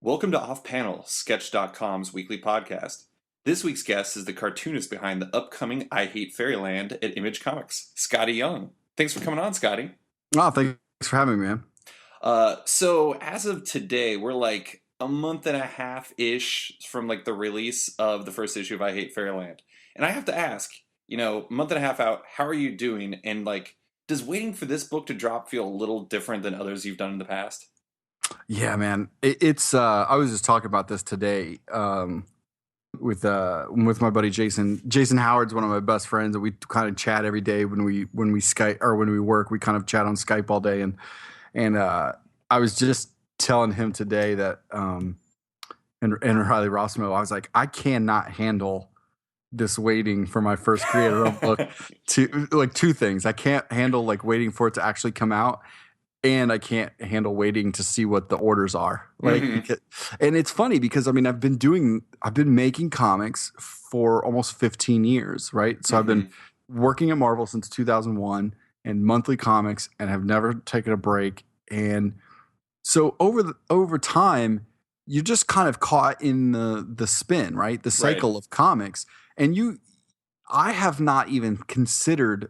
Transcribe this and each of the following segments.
Welcome to Off Panel, Sketch.com's weekly podcast. This week's guest is the cartoonist behind the upcoming I Hate Fairyland at Image Comics, Skottie Young. Thanks for coming on, Skottie. Oh, thanks for having me, man. So as of today, we're like a month and a half-ish from like the release of the first issue of I Hate Fairyland. And I have to ask, a month and a half out, how are you doing? And like, does waiting for this book to drop feel a little different than others you've done in the past? Yeah, man. It's I was just talking about this today with my buddy Jason. Jason Howard's one of my best friends, and we kind of chat every day when we Skype or when we work. We kind of chat on Skype all day, and I was just telling him today that and Riley Rossmo, I was like, I cannot handle this waiting for my first creator-owned book. Two things. I can't handle like waiting for it to actually come out. And I can't handle waiting to see what the orders are. And it's funny because I've been making comics for almost 15 years, right? So I've been working at Marvel since 2001 and monthly comics, and have never taken a break. And so over time, you're just kind of caught in the spin, right? The cycle of comics, and I have not even considered.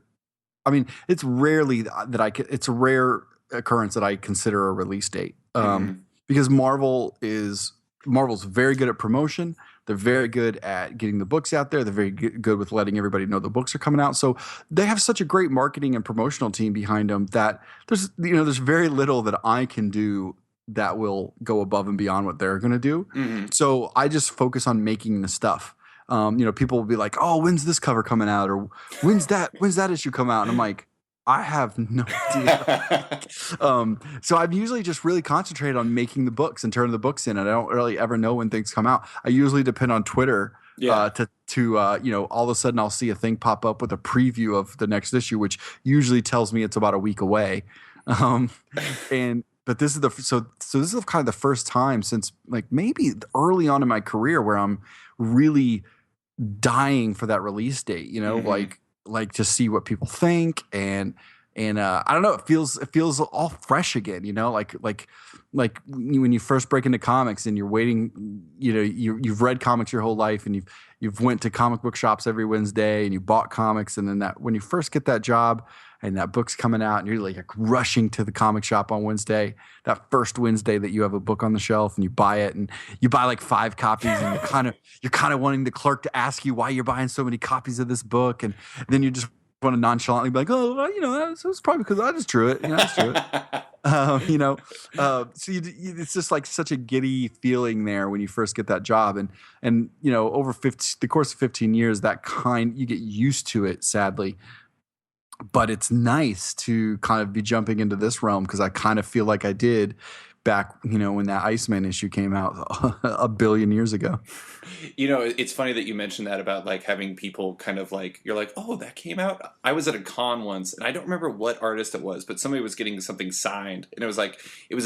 It's rarely that it's a rare occurrence that I consider a release date, because Marvel's very good at promotion. They're very good at getting the books out there. They're very good with letting everybody know the books are coming out. So they have such a great marketing and promotional team behind them that there's very little that I can do that will go above and beyond what they're going to do. So I just focus on making the stuff. People will be like, "Oh, when's this cover coming out?" Or when's that issue come out? And I'm like, I have no idea. So I'm usually just really concentrated on making the books and turning the books in. And I don't really ever know when things come out. I usually depend on Twitter to all of a sudden I'll see a thing pop up with a preview of the next issue, which usually tells me it's about a week away. But this is this is kind of the first time since like maybe early on in my career where I'm really dying for that release date. Like to see what people think, and I don't know, it feels all fresh again, like when you first break into comics and you're waiting, you've read comics your whole life, and you've went to comic book shops every Wednesday and you bought comics, and then that when you first get that job and that book's coming out and you're like rushing to the comic shop on Wednesday, that first Wednesday that you have a book on the shelf and you buy it and you buy like 5 copies, and you're kind of wanting the clerk to ask you why you're buying so many copies of this book, and then you just want to nonchalantly be like, "Oh, well, it's probably because I just drew it." I just drew it. So it's just like such a giddy feeling there when you first get that job, and over the course of 15 years, you get used to it, sadly. But it's nice to kind of be jumping into this realm because I kind of feel like I did back, when that Iceman issue came out a billion years ago. It's funny that you mentioned that about like having people kind of like, you're like, "Oh, that came out." I was at a con once, and I don't remember what artist it was, but somebody was getting something signed, and it was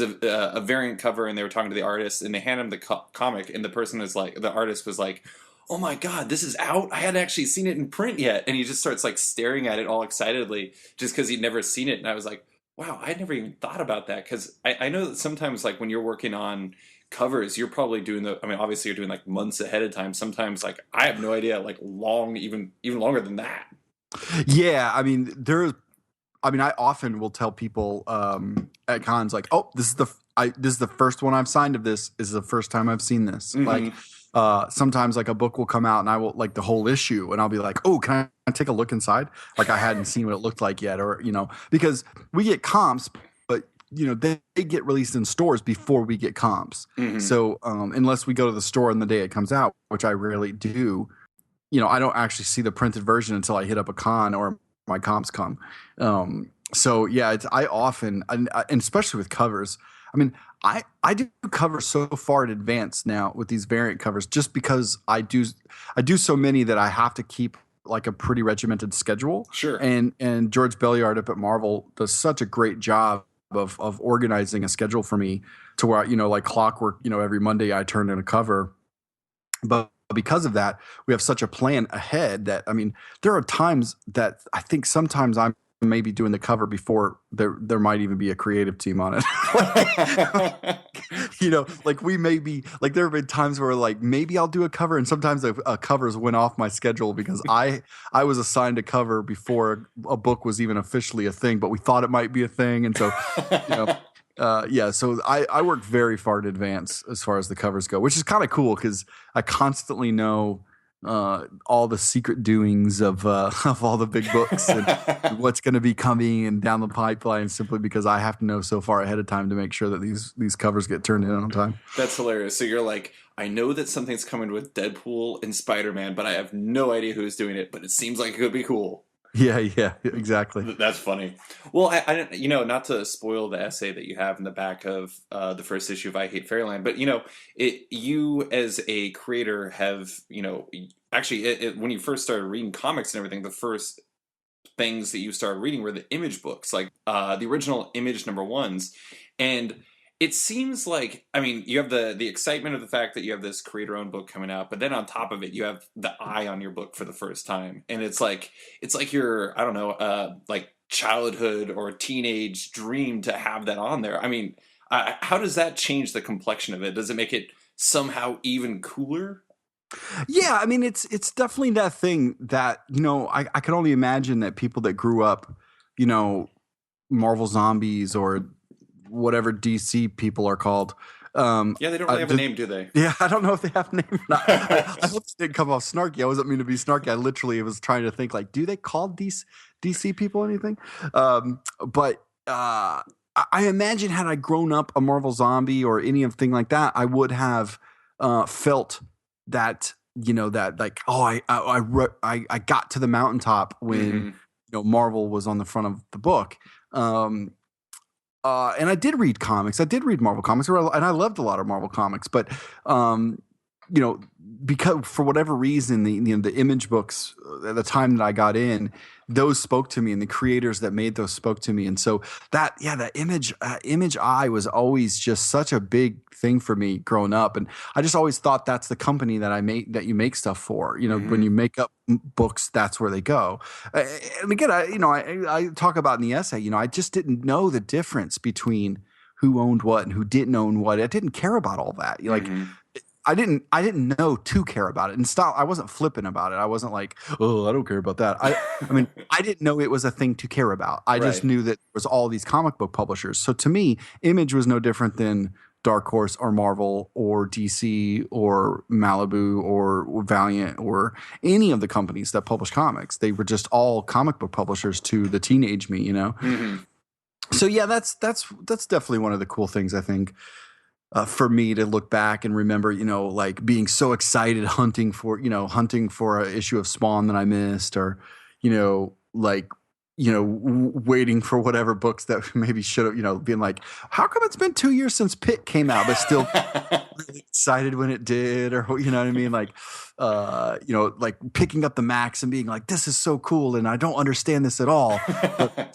a variant cover, and they were talking to the artist, and they handed him the comic, and the artist was like, "Oh my God, this is out? I hadn't actually seen it in print yet." And he just starts like staring at it all excitedly just because he'd never seen it. And I was like, wow, I'd never even thought about that. Because I know that sometimes like when you're working on covers, you're probably doing obviously you're doing like months ahead of time. Sometimes like I have no idea, like long, even longer than that. Yeah. I often will tell people at cons like, "Oh, this is the first one I've signed of this. This is the first time I've seen this." Like, sometimes like a book will come out and I will like the whole issue, and I'll be like, "Oh, can I take a look inside?" Like I hadn't seen what it looked like yet, or because we get comps, but they get released in stores before we get comps. So unless we go to the store on the day it comes out, which I rarely do, I don't actually see the printed version until I hit up a con or my comps come. So yeah, I often, and especially with covers, I do covers so far in advance now with these variant covers, just because I do so many that I have to keep like a pretty regimented schedule. Sure. And George Belliard up at Marvel does such a great job of organizing a schedule for me to where, like clockwork, every Monday I turn in a cover. But because of that, we have such a plan ahead that, there are times that I think sometimes I'm maybe doing the cover before there might even be a creative team on it. Like we may be like there have been times where like maybe I'll do a cover, and sometimes covers went off my schedule because I was assigned a cover before a book was even officially a thing, but we thought it might be a thing, and so you know. Yeah, so I work very far in advance as far as the covers go, which is kind of cool because I constantly know all the secret doings of all the big books and what's going to be coming and down the pipeline, simply because I have to know so far ahead of time to make sure that these covers get turned in on time. That's hilarious. So you're like, I know that something's coming with Deadpool and Spider-Man, but I have no idea who's doing it, but it seems like it could be cool. Yeah, exactly. That's funny. Well, I not to spoil the essay that you have in the back of the first issue of I Hate Fairyland, but you as a creator have, actually, when you first started reading comics and everything, the first things that you started reading were the Image books, like the original Image #1s, and it seems like, I mean, you have the excitement of the fact that you have this creator-owned book coming out, but then on top of it, you have the eye on your book for the first time, and it's like your, I don't know, like childhood or teenage dream to have that on there. I mean, how does that change the complexion of it? Does it make it somehow even cooler? Yeah, I mean, it's definitely that thing that I can only imagine that people that grew up, Marvel Zombies or whatever DC people are called. Yeah, they don't really have a name, do they? Yeah, I don't know if they have a name or not. I hope it didn't come off snarky. I wasn't mean to be snarky. I literally was trying to think, like, do they call DC people anything? But I imagine had I grown up a Marvel Zombie or anything like that, I would have felt that, that like, oh, I got to the mountaintop when Marvel was on the front of the book. And I did read comics. I did read Marvel comics, and I loved a lot of Marvel comics. But because for whatever reason, the Image books at the time that I got in, those spoke to me, and the creators that made those spoke to me. And so that Image Eye was always just such a big thing for me growing up. And I just always thought that's the company that you make stuff for. When you make up books, that's where they go. And again, I talk about in the essay, I just didn't know the difference between who owned what and who didn't own what. I didn't care about all that. Like, I didn't know to care about it, and stop. I wasn't flippant about it. I wasn't like, oh, I don't care about that. I mean, I didn't know it was a thing to care about. I just knew that there was all these comic book publishers. So to me, Image was no different than Dark Horse or Marvel or DC or Malibu or Valiant or any of the companies that publish comics. They were just all comic book publishers to the teenage me, So yeah, that's definitely one of the cool things, I think. For me to look back and remember, like being so excited hunting for an issue of Spawn that I missed, or, waiting for whatever books that maybe should have, being like, how come it's been 2 years since Pitt came out, but still really excited when it did, or, you know what I mean? Like, like picking up the Max and being like, this is so cool. And I don't understand this at all.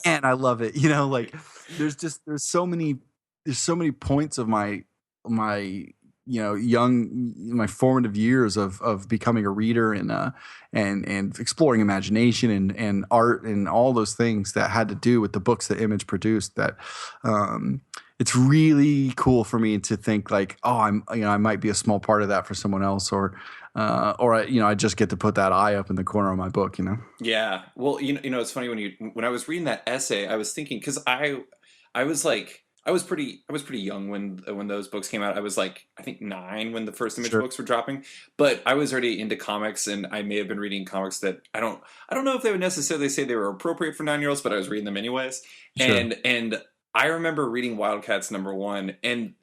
And I love it. Like there's so many points of my my formative years of becoming a reader and exploring imagination and art and all those things that had to do with the books that Image produced, that it's really cool for me to think like, oh, I might be a small part of that for someone else, or I just get to put that eye up in the corner of my book, Yeah. Well, it's funny when I was reading that essay, I was thinking, because I was like, I was pretty young when those books came out. I was like, I think 9 when the first Image books were dropping, but I was already into comics, and I may have been reading comics that I don't know if they would necessarily say they were appropriate for 9-year-olds, but I was reading them anyways. Sure. And I remember reading Wildcats #1, and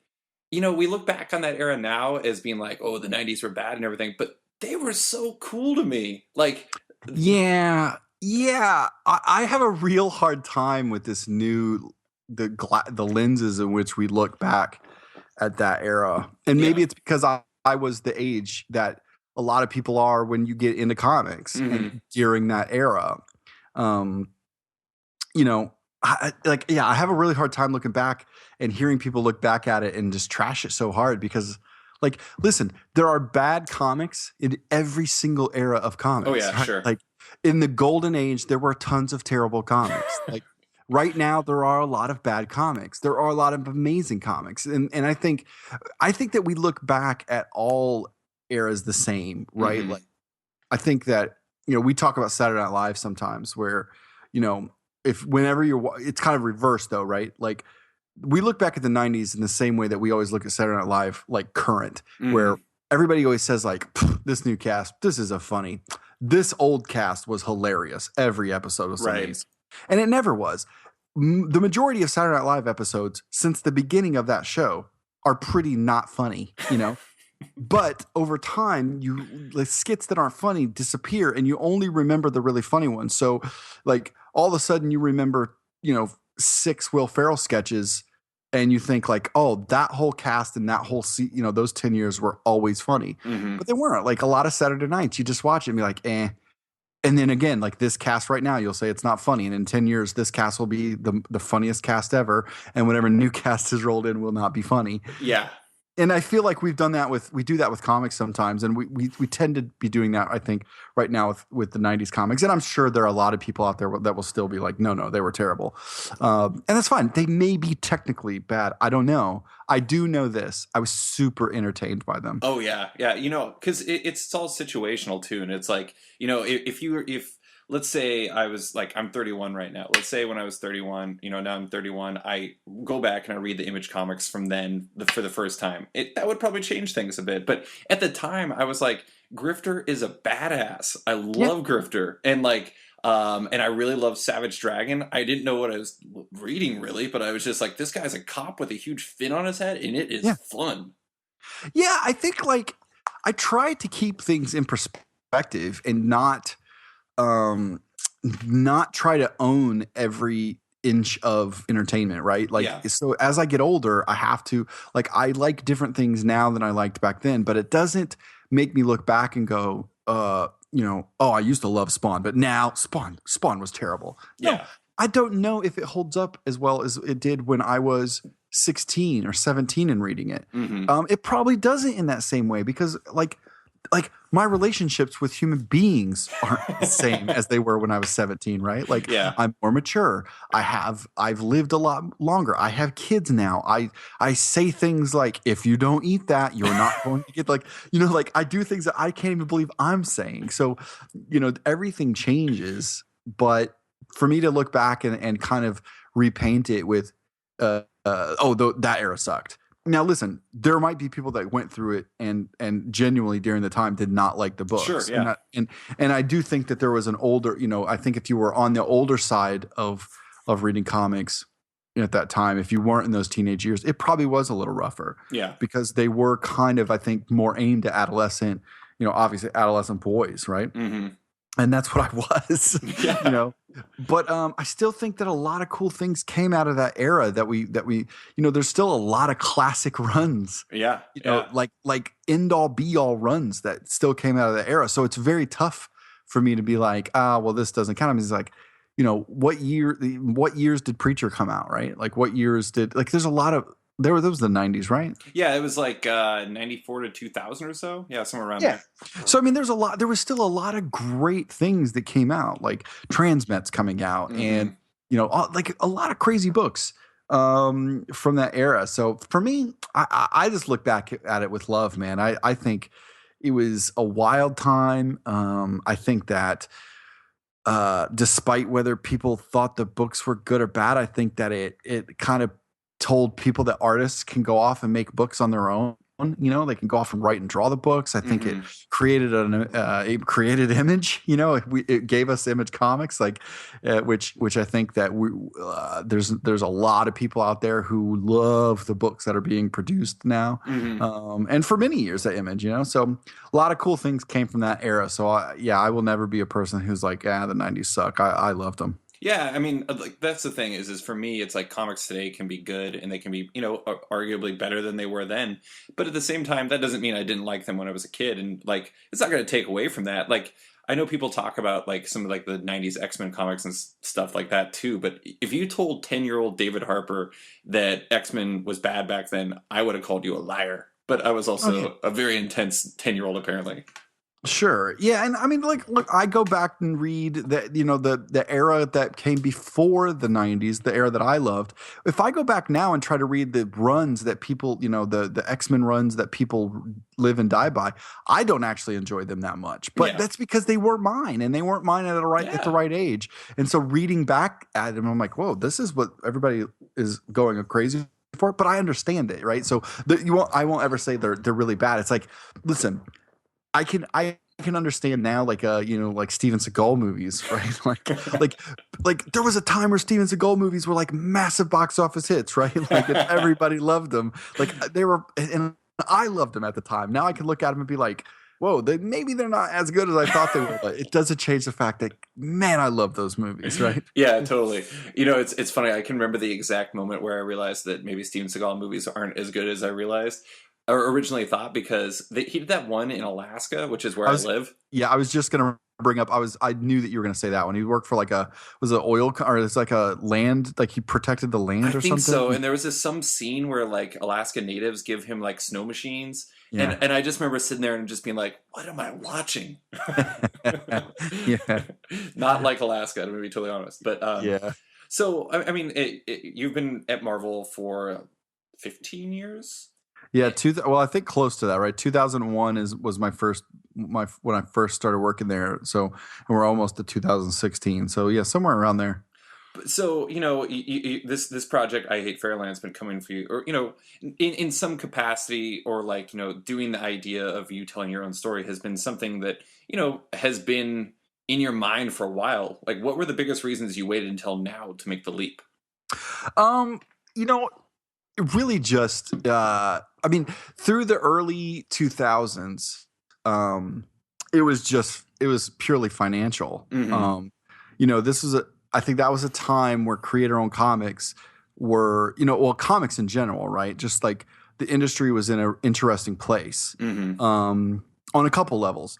we look back on that era now as being like, oh, the 90s were bad and everything, but they were so cool to me. Like, yeah, I have a real hard time with this new the lenses in which we look back at that era, and maybe it's because I was the age that a lot of people are when you get into comics and during that era. I have a really hard time looking back and hearing people look back at it and just trash it so hard, because like, listen, there are bad comics in every single era of comics. Oh yeah, right? Sure. Like in the golden age, there were tons of terrible comics. Like right now there are a lot of bad comics. There are a lot of amazing comics, and I think that we look back at all eras the same, right? Mm-hmm. Like I think that we talk about Saturday Night Live sometimes, where you know if whenever it's kind of reversed though, right? Like we look back at the '90s in the same way that we always look at Saturday Night Live, like current, Mm-hmm. where everybody always says like, this new cast, this is a funny. This old cast was hilarious. Every episode was Right. amazing, and it never was. The majority of Saturday Night Live episodes since the beginning of that show are pretty not funny, But over time, the skits that aren't funny disappear, and you only remember the really funny ones. So, like all of a sudden, you remember, 6 Will Ferrell sketches, and you think like, oh, that whole cast and that whole those 10 years were always funny, Mm-hmm. but they weren't. Like a lot of Saturday nights, you just watch it and be like, eh. And then again, like this cast right now, you'll say it's not funny, and in 10 years, this cast will be the funniest cast ever, and whatever new cast is rolled in will not be funny. Yeah. And I feel like we do that with comics sometimes, and we tend to be doing that, I think, right now with the '90s comics. And I'm sure there are a lot of people out there that will still be like, no, they were terrible, and that's fine. They may be technically bad. I don't know. I do know this: I was super entertained by them. Oh yeah, yeah. Because it's all situational too, and it's like if let's say I was like I'm 31 right now. Let's say when I was 31, now I'm 31. I go back and I read the Image comics from then for the first time. That would probably change things a bit, but at the time I was like, Grifter is a badass. I Yeah, love Grifter, and like. And I really love Savage Dragon. I didn't know what I was reading really, but I was just like, this guy's a cop with a huge fin on his head, and it is yeah, fun. yeah. I think like I try to keep things in perspective and um not try to own every inch of entertainment, right? Like Yeah. so as I get older, I have to like I like different things now than I liked back then, but it doesn't make me look back and go, oh, I used to love Spawn, but now Spawn was terrible. No, Yeah. I don't know if it holds up as well as it did when I was 16 or 17 and reading it. Hmm. It probably doesn't in that same way because like my relationships with human beings aren't the same as they were when I was 17, right? Like Yeah. I'm more mature. I've lived a lot longer. I have kids now. I say things like, if you don't eat that, you're not going to get like I do things that I can't even believe I'm saying. So, everything changes, but for me to look back and kind of repaint it with that era sucked. Now, listen, there might be people that went through it and genuinely during the time did not like the Sure. books, Yeah. and I do think that there was an older, I think if you were on the older side of reading comics at that time, if you weren't in those teenage years, it probably was a little rougher Yeah. because they were kind of, I think, more aimed at adolescent, obviously adolescent boys, right? Hmm. And that's what I was, you Yeah. know. But I still think that a lot of cool things came out of that era that we there's still a lot of classic runs, Yeah. Yeah. like end all be all runs that still came out of that era. So it's very tough for me to be like, well, this doesn't count. It's like, what years did Preacher come out, right? Like what years did there's a lot of that was the '90s, right? Yeah. It was like 94 to 2000 or so. Yeah, somewhere around Yeah. there. So I mean, there was still a lot of great things that came out, like Transmet's coming out, and Hmm. like a lot of crazy books from that era. So for me, I just look back at it with love, man. I think it was a wild time. I think that despite whether people thought the books were good or bad, I think that it kind of told people that artists can go off and make books on their own. They can go off and write and draw the books. I think it Hmm. created Image. It gave us Image Comics, like which I think that there's a lot of people out there who love the books that are being produced now, Hmm. and for many years at Image. So a lot of cool things came from that era. So I will never be a person who's like, the '90s suck. I loved them. Yeah, I mean, like that's the thing is for me, it's like comics today can be good and they can be, arguably better than they were then. But at the same time, that doesn't mean I didn't like them when I was a kid, and like it's not going to take away from that. Like I know people talk about like some of like the '90s X-Men comics and stuff like that too. But if you told 10-year-old David Harper that X-Men was bad back then, I would have called you a liar. But I was Oh yeah. also a very intense 10-year-old apparently. Sure. Yeah, and I mean, like, look, I go back and read that, the era that came before the '90s, the era that I loved. If I go back now and try to read the runs that people, the X-Men runs that people live and die by, I don't actually enjoy them that much. But Yeah. that's because they were mine, and they weren't mine at the Yeah. right age. And so reading back at them, I'm like, whoa, this is what everybody is going crazy for. But I understand it, right? So I won't ever say they're really bad. It's like, listen. I can understand now, like like Steven Seagal movies, right? like there was a time where Steven Seagal movies were like massive box office hits, right? Like and everybody loved them. Like they were, and I loved them at the time. Now I can look at them and be like, whoa, maybe they're not as good as I thought they were. But it doesn't change the fact that, man, I love those movies, right? Yeah, totally. It's funny. I can remember the exact moment where I realized that maybe Steven Seagal movies aren't as good as I realized or originally thought, because he did that one in Alaska, which is where I live. Yeah, I was just gonna bring up. I knew that you were gonna say that one. He worked for like was it or it's like a land, like he protected the land I or think something. so. And there was some scene where like Alaska natives give him like snow machines. Yeah. And I just remember sitting there and just being like, what am I watching? Yeah. Not like Alaska, I'm going to be totally honest. But Yeah. so, I mean, you've been at Marvel for 15 years? Yeah, well, I think close to that, right? 2001 was when I first started working there. So, and we're almost to 2016. So, yeah, somewhere around there. So this project I Hate Fairyland has been coming for you, or in some capacity, or like doing the idea of you telling your own story has been something that has been in your mind for a while. Like, what were the biggest reasons you waited until now to make the leap? You know, really just I mean, through the early 2000s, it was purely financial. Mm-hmm. I think that was a time where creator-owned comics were, well, comics in general, right? Just like the industry was in an interesting place, Mm-hmm. on a couple levels.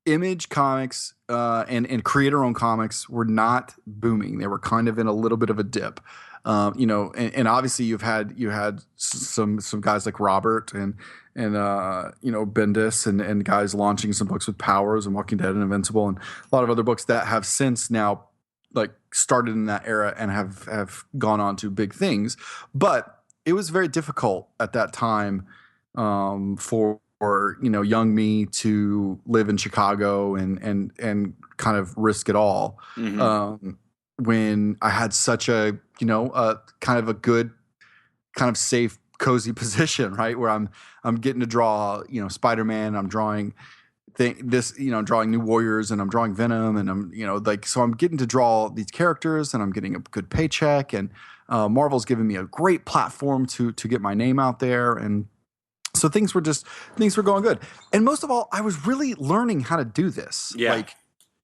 Image comics and creator-owned comics were not booming. They were kind of in a little bit of a dip. And obviously you had some guys like Robert and Bendis and guys launching some books with Powers and Walking Dead and Invincible and a lot of other books that have since now like started in that era and have gone on to big things. But it was very difficult at that time for young me to live in Chicago and kind of risk it all. Mm-hmm. When I had such a kind of a good, kind of safe, cozy position, right, where I'm getting to draw Spider-Man, I'm drawing drawing New Warriors, and I'm drawing Venom, and I'm so I'm getting to draw these characters, and I'm getting a good paycheck, and Marvel's giving me a great platform to get my name out there, and so things were going good. And most of all, I was really learning how to do this. Yeah. Like,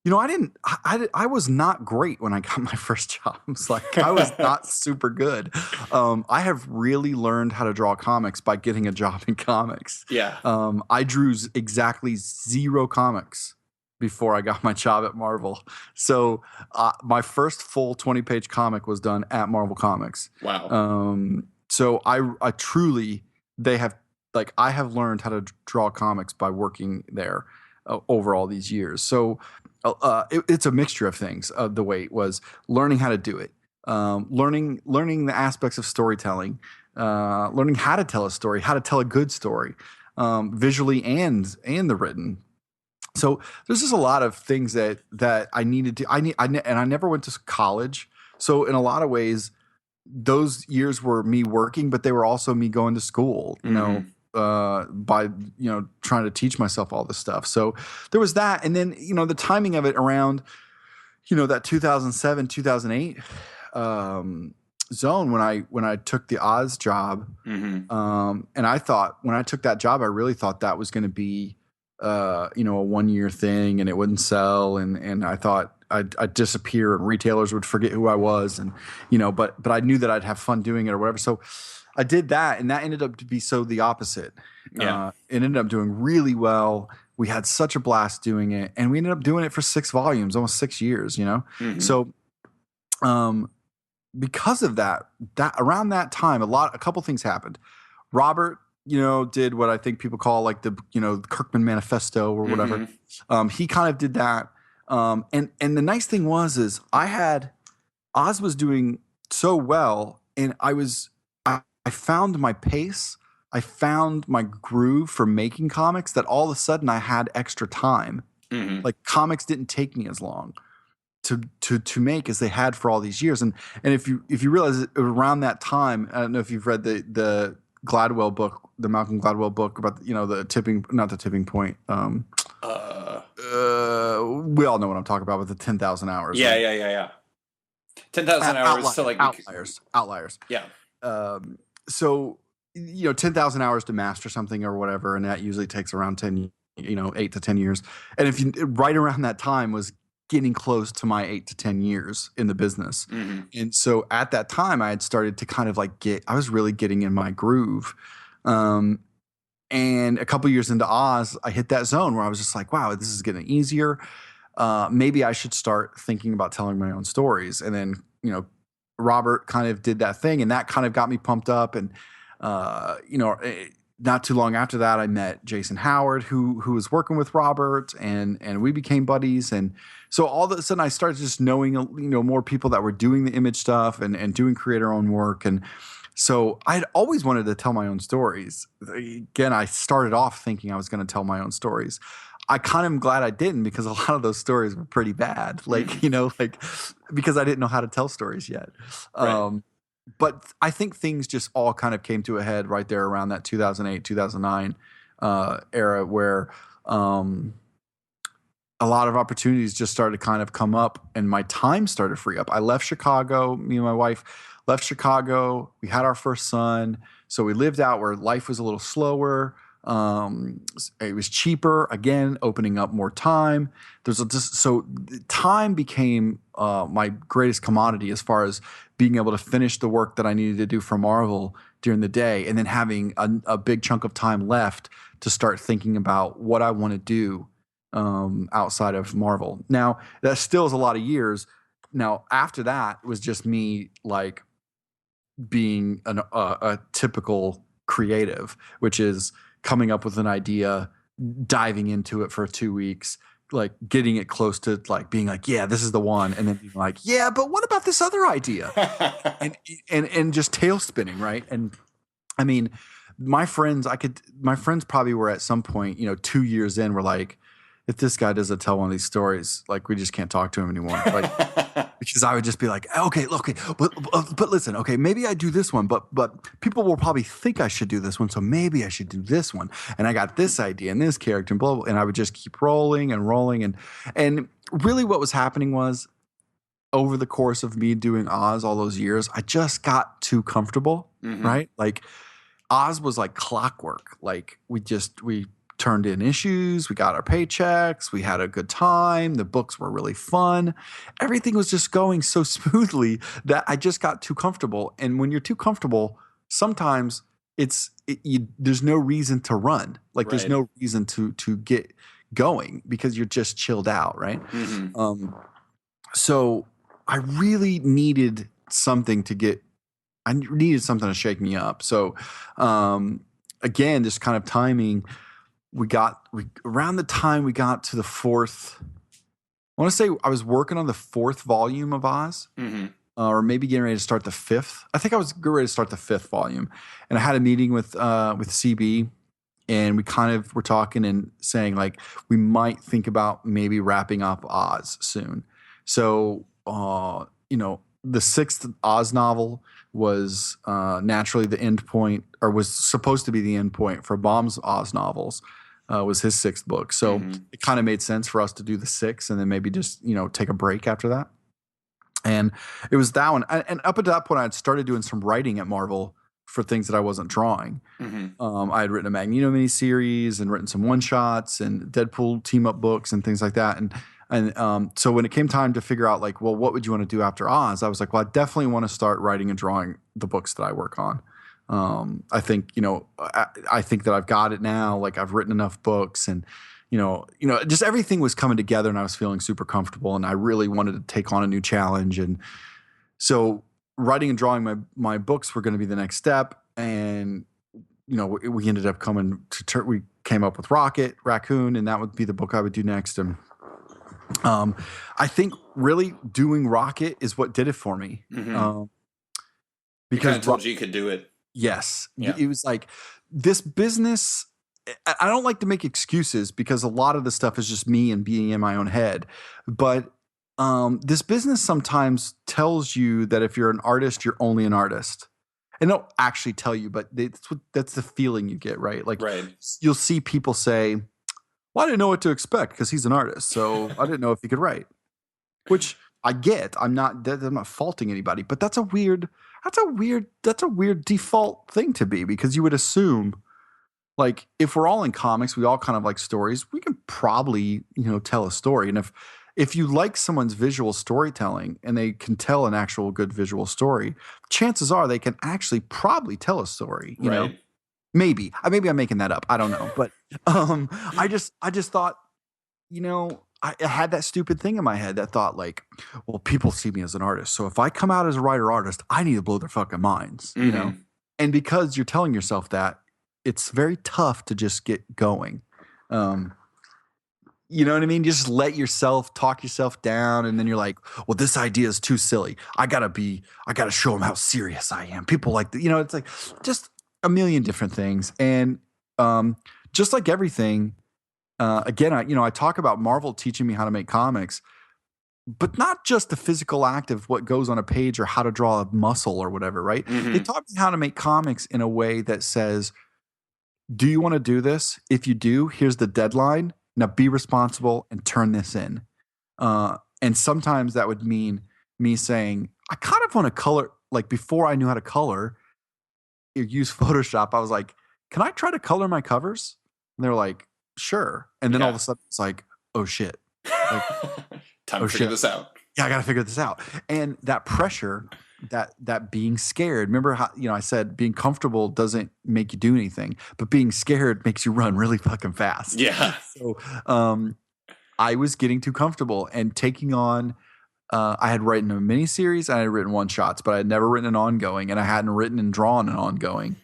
I was not great when I got my first jobs. Like, I was not super good. I have really learned how to draw comics by getting a job in comics. Yeah. I drew exactly 0 comics before I got my job at Marvel. So my first full 20-page comic was done at Marvel Comics. Wow. So I truly, I have learned how to draw comics by working there over all these years. So it's a mixture of things. The way it was learning how to do it, learning the aspects of storytelling, learning how to tell a story, how to tell a good story, visually and the written. So there's just a lot of things that I needed to. And I never went to college. So in a lot of ways, those years were me working, but they were also me going to school. By trying to teach myself all this stuff. So there was that, and then the timing of it around that 2007 2008 zone when I took the Oz job. Mm-hmm. And I thought when I took that job, I really thought that was going to be a 1-year thing, and it wouldn't sell, and I thought I'd disappear and retailers would forget who I was, and but I knew that I'd have fun doing it or whatever. So I did that, and that ended up to be the opposite. Yeah. It ended up doing really well. We had such a blast doing it, and we ended up doing it for 6 volumes, almost 6 years. Mm-hmm. So, because of that around that time, a couple things happened. Robert did what I think people call like the Kirkman Manifesto or whatever. He kind of did that. And the nice thing is Oz was doing so well, and I found my pace. I found my groove for making comics that all of a sudden I had extra time. Like comics didn't take me as long to make as they had for all these years. And if you realize around that time, I don't know if you've read the Gladwell book, the Malcolm Gladwell book about not the tipping point. We all know what I'm talking about with the 10,000 hours. Yeah, right? yeah. 10,000 hours to like outliers. Yeah. So 10,000 hours to master something or whatever, and that usually takes around 8 to 10 years. And if you right around that time was getting close to my 8 to 10 years in the business. And so at that time I had started to kind of like I was really getting in my groove. And a couple years into Oz, I hit that zone where I was just like, wow, this is getting easier. Maybe I should start thinking about telling my own stories. And then, Robert kind of did that thing, and that kind of got me pumped up. And, not too long after that, I met Jason Howard, who was working with Robert, and we became buddies. And so all of a sudden I started just knowing, more people that were doing the image stuff and doing creator-owned work. And so I'd always wanted to tell my own stories. Again, I started off thinking I was going to tell my own stories. I kind of am glad I didn't, because a lot of those stories were pretty bad. Because I didn't know how to tell stories yet. Right. But I think things just all kind of came to a head right there around that 2008, 2009 era, where a lot of opportunities just started to kind of come up, and my time started to free up. I left Chicago. Me and my wife left Chicago. We had our first son. So we lived out where life was a little slower. It was cheaper, again, opening up more time. So time became my greatest commodity as far as being able to finish the work that I needed to do for Marvel during the day, and then having a big chunk of time left to start thinking about what I want to do outside of Marvel. Now, that still is a lot of years. Now, after that was just me like being a typical creative, which is coming up with an idea, diving into it for 2 weeks, like getting it close to like being like, yeah, this is the one. And then being like, yeah, but what about this other idea? and just tail spinning. Right. And I mean, my friends probably were at some point, 2 years in, were like, if this guy doesn't tell one of these stories, like we just can't talk to him anymore. Like, because I would just be like, okay, but listen, okay, maybe I do this one, but people will probably think I should do this one, so maybe I should do this one. And I got this idea and this character and blah, blah, and I would just keep rolling, and really what was happening was, over the course of me doing Oz all those years, I just got too comfortable, right? Like Oz was like clockwork. Like we turned in issues, we got our paychecks, we had a good time, the books were really fun. Everything was just going so smoothly that I just got too comfortable. And when you're too comfortable, sometimes there's no reason to run. Like there's no reason to get going, because you're just chilled out, right? So I really needed something to shake me up. So again, just kind of timing. Around the time we got to the fourth, I want to say I was working on the fourth volume of Oz, or maybe getting ready to start the fifth. I think I was getting ready to start the fifth volume, and I had a meeting with CB, and we kind of were talking and saying like we might think about maybe wrapping up Oz soon. So the sixth Oz novel was naturally the end point, or was supposed to be the end point for Baum's Oz novels. Was his sixth book. So it kind of made sense for us to do the sixth and then maybe just, take a break after that. And it was that one. And up at that point, I had started doing some writing at Marvel for things that I wasn't drawing. I had written a Magneto miniseries and written some one-shots and Deadpool team-up books and things like that. And so when it came time to figure out like, well, what would you want to do after Oz? I was like, well, I definitely want to start writing and drawing the books that I work on. I think, I think that I've got it now. Like I've written enough books, and, just everything was coming together, and I was feeling super comfortable, and I really wanted to take on a new challenge. And so writing and drawing my books were going to be the next step. And we ended up we came up with Rocket Raccoon, and that would be the book I would do next. And I think really doing Rocket is what did it for me. Mm-hmm. It kind Because of told you could do it. yes, Yeah. it was like this business. I don't like to make excuses because a lot of the stuff is just me and being in my own head. But this business sometimes tells you that if you're an artist, you're only an artist. And they don't actually tell you, but that's the feeling you get, right? Like Right. you'll see people say, "Well, I didn't know what to expect because he's an artist, so I didn't know if he could write." Which I get. I'm not faulting anybody, but that's a weird default thing to be, because you would assume, like, if we're all in comics, we all kind of like stories, we can probably, tell a story. And if you like someone's visual storytelling and they can tell an actual good visual story, chances are they can actually probably tell a story, Right. maybe I'm making that up. I don't know. But I just thought, I had that stupid thing in my head that thought, like, well, people see me as an artist, so if I come out as a writer artist, I need to blow their fucking minds, Mm-hmm. And because you're telling yourself that, it's very tough to just get going. You know what I mean? Just let yourself talk yourself down, and then you're like, well, this idea is too silly. I gotta show them how serious I am. People like that, it's like just a million different things. And just like everything, again, I talk about Marvel teaching me how to make comics, but not just the physical act of what goes on a page or how to draw a muscle or whatever, right? They Mm-hmm. taught me how to make comics in a way that says, do you want to do this? If you do, here's the deadline. Now be responsible and turn this in. And sometimes that would mean me saying, I kind of want to color, like before I knew how to color, use Photoshop. I was like, can I try to color my covers? And they're like, sure. And then all of Yeah. a sudden it's like, oh shit. Like, Time oh to figure shit. this out. Yeah, I got to figure this out. And that pressure, that being scared. Remember how, I said being comfortable doesn't make you do anything, but being scared makes you run really fucking fast. Yeah. So I was getting too comfortable and taking on. I had written a mini series and I had written one shots, but I had never written an ongoing, and I hadn't written and drawn an ongoing.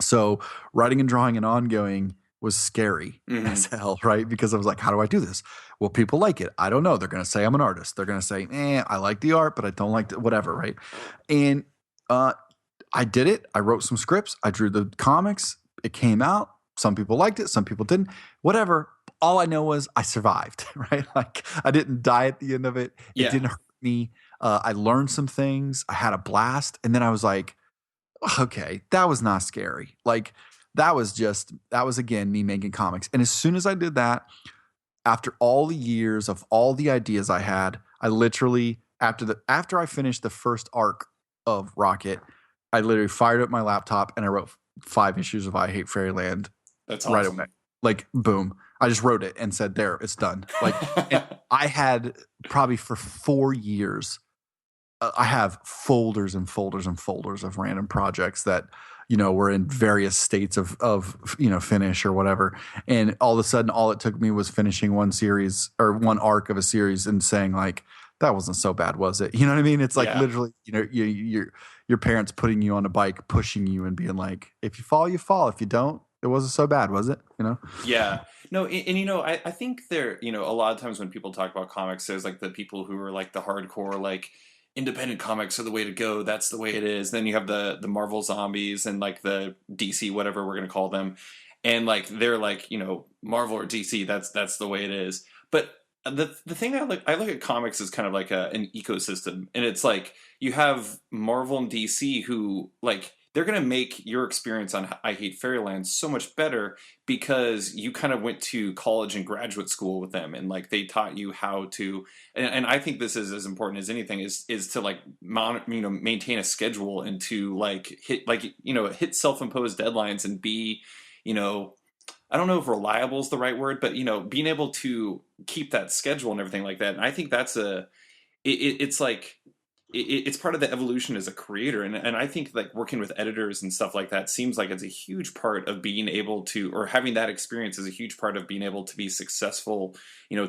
So writing and drawing an ongoing was scary as Mm-hmm. hell, right? Because I was like, how do I do this? Well, people like it. I don't know. They're going to say I'm an artist. They're going to say, I like the art, but I don't like whatever, right? And I did it. I wrote some scripts. I drew the comics. It came out. Some people liked it. Some people didn't. Whatever. All I know was I survived, right? Like I didn't die at the end of it. It Yeah. didn't hurt me. I learned some things. I had a blast. And then I was like, okay, that was not scary. Like that was again me making comics. And as soon as I did that, after all the years of all the ideas I had, I literally after I finished the first arc of Rocket, I literally fired up my laptop and I wrote 5 issues of I Hate Fairyland That's right awesome. away. Like boom. I just wrote it and said, there, it's done. Like, and I had probably for 4 years, I have folders and folders and folders of random projects that, were in various states of finish or whatever. And all of a sudden, all it took me was finishing one series or one arc of a series and saying like, that wasn't so bad, was it? You know what I mean? It's like Yeah. literally, your parents putting you on a bike, pushing you and being like, if you fall, you fall. If you don't, it wasn't so bad, was it? Yeah. No, and I think there, a lot of times when people talk about comics, there's like the people who are like the hardcore, like independent comics are the way to go. That's the way it is. Then you have the Marvel zombies and like the DC, whatever we're gonna call them, and like they're like Marvel or DC. That's the way it is. But the thing I look at comics as kind of like an ecosystem, and it's like you have Marvel and DC who like they're going to make your experience on I Hate Fairyland so much better because you kind of went to college and graduate school with them, and like they taught you how to. And I think this is as important as anything is to like maintain a schedule and to like hit self-imposed deadlines and be I don't know if reliable is the right word, but being able to keep that schedule and everything like that. And I think that's it's like it's part of the evolution as a creator, and I think like working with editors and stuff like that seems like it's a huge part of being able to, or having that experience is a huge part of being able to be successful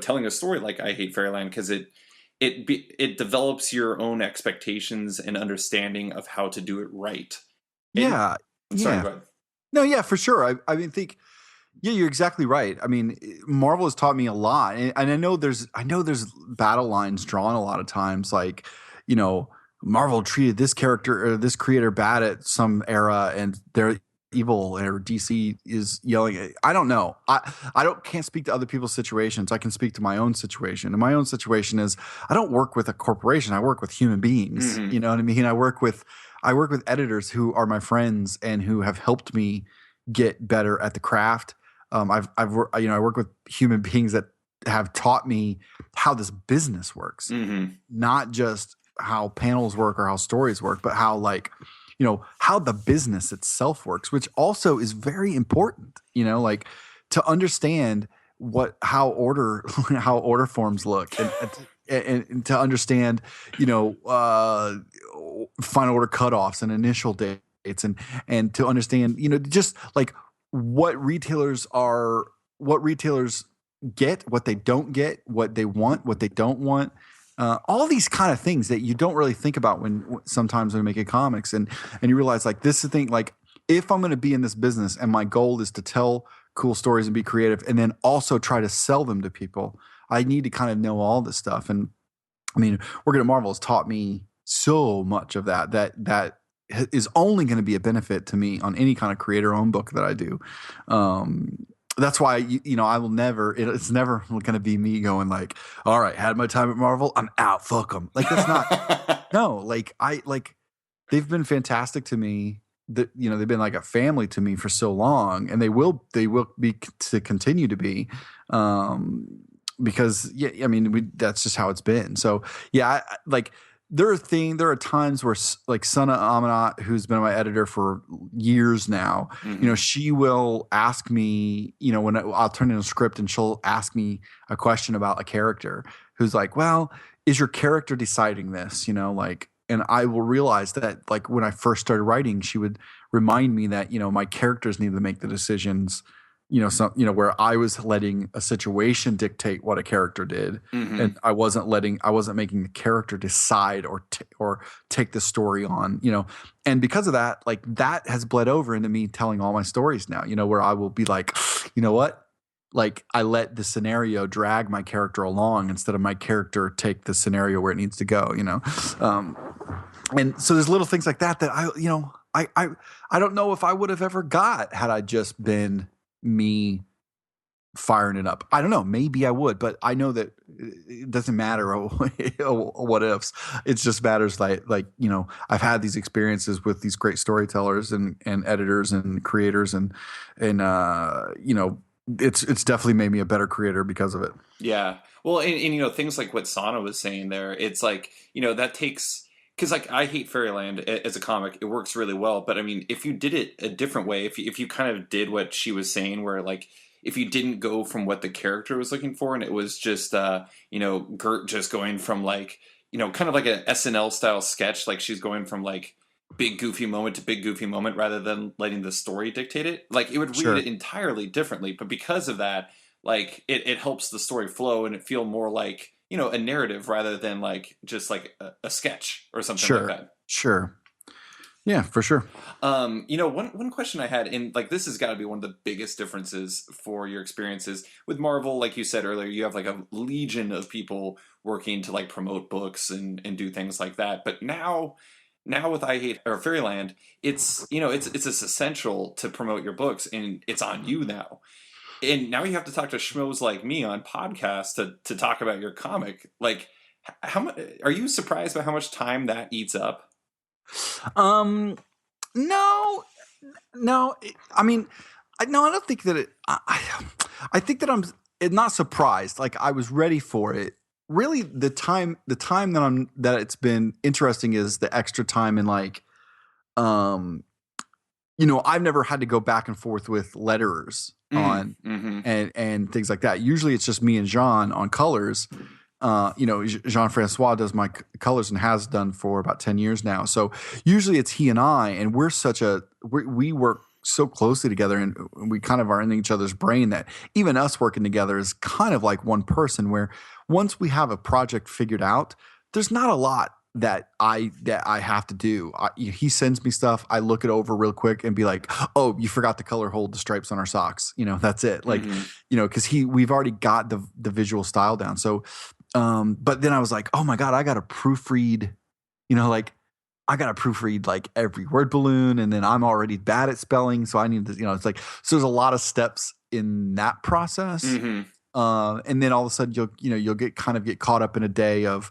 telling a story like I Hate Fairyland, because it develops your own expectations and understanding of how to do it right. And Yeah. sorry, Yeah. go ahead. No, yeah, for sure. I mean, yeah, you're exactly right. I mean, Marvel has taught me a lot, and I know there's battle lines drawn a lot of times, like, you know, Marvel treated this character or this creator bad at some era, and they're evil, or DC is yelling. I don't know. I don't can't speak to other people's situations. I can speak to my own situation, and my own situation is I don't work with a corporation. I work with human beings. Hmm. You know what I mean? I work with editors who are my friends and who have helped me get better at the craft. I work with human beings that have taught me how this business works, Hmm. not just how panels work or how stories work, but how, like, how the business itself works, which also is very important, like, to understand how order forms look, and to understand, final order cutoffs and initial dates, and to understand, just like what retailers get, what they don't get, what they want, what they don't want. All these kind of things that you don't really think about sometimes when making comics, and you realize, like, this is the thing, like, if I'm going to be in this business and my goal is to tell cool stories and be creative and then also try to sell them to people, I need to kind of know all this stuff. And I mean, working at Marvel has taught me so much of that is only going to be a benefit to me on any kind of creator-owned book that I do. That's why I will never. It's never going to be me going like, "All right, had my time at Marvel. I'm out. Fuck them." Like, that's not. No, like they've been fantastic to me. That they've been like a family to me for so long, and they will be to continue to be. Because, yeah, I mean, that's just how it's been. So, yeah, like, there are times where, like, Sana Amanat, who's been my editor for years now, Hmm. she will ask me, when I'll turn in a script, and she'll ask me a question about a character who's like, well, is your character deciding this? Like, and I will realize that, like, when I first started writing, she would remind me that, my characters need to make the decisions, where I was letting a situation dictate what a character did, Hmm. and I wasn't making the character decide or take the story on, and because of that, like, that has bled over into me telling all my stories now, where I will be like, you know what? Like, I let the scenario drag my character along instead of my character take the scenario where it needs to go, um, and so there's little things like that I don't know if I would have ever got had I just been me firing it up. I don't know. Maybe I would, but I know that it doesn't matter what ifs. It just matters, like, I've had these experiences with these great storytellers and editors and creators, and it's definitely made me a better creator because of it. Yeah. Well, and things like what Sana was saying there, it's like, that takes, because, like, I Hate Fairyland as a comic, it works really well. But I mean, if you did it a different way, if you kind of did what she was saying, where, like, if you didn't go from what the character was looking for, and it was just, Gert just going from, like, kind of like an SNL style sketch, like she's going from, like, big goofy moment to big goofy moment rather than letting the story dictate it, like, it would read it Sure. entirely differently. But because of that, like, it helps the story flow and it feel more like, a narrative rather than, like, just like a sketch or something like Sure. that. Sure. Yeah, for sure. One question I had, and, like, this has got to be one of the biggest differences for your experiences with Marvel. Like you said earlier, you have, like, a legion of people working to, like, promote books and do things like that. But now with I Hate or Fairyland, it's essential to promote your books, and it's on you now. And now you have to talk to schmoes like me on podcasts to talk about your comic. Like, how much are you surprised by how much time that eats up? Um, no, no. I mean, no, I don't think that I think that I'm not surprised. Like, I was ready for it. Really, the time that it's been interesting is the extra time, and, like, um, I've never had to go back and forth with letterers Mm, on mm-hmm. and things like that. Usually, it's just me and Jean on colors. Jean Francois does my colors and has done for about 10 years now. So usually it's he and I, and we work so closely together, and we kind of are in each other's brain that even us working together is kind of like one person, where once we have a project figured out, there's not a lot that I have to do. He sends me stuff. I look it over real quick and be like, "Oh, you forgot to color hold the stripes on our socks." That's it. Like, because we've already got the visual style down. So, but then I was like, "Oh my god, I got to proofread." Like I got to proofread like every word balloon, and then I'm already bad at spelling, so I need to. It's like so. There's a lot of steps in that process. And then all of a sudden you'll get caught up in a day of,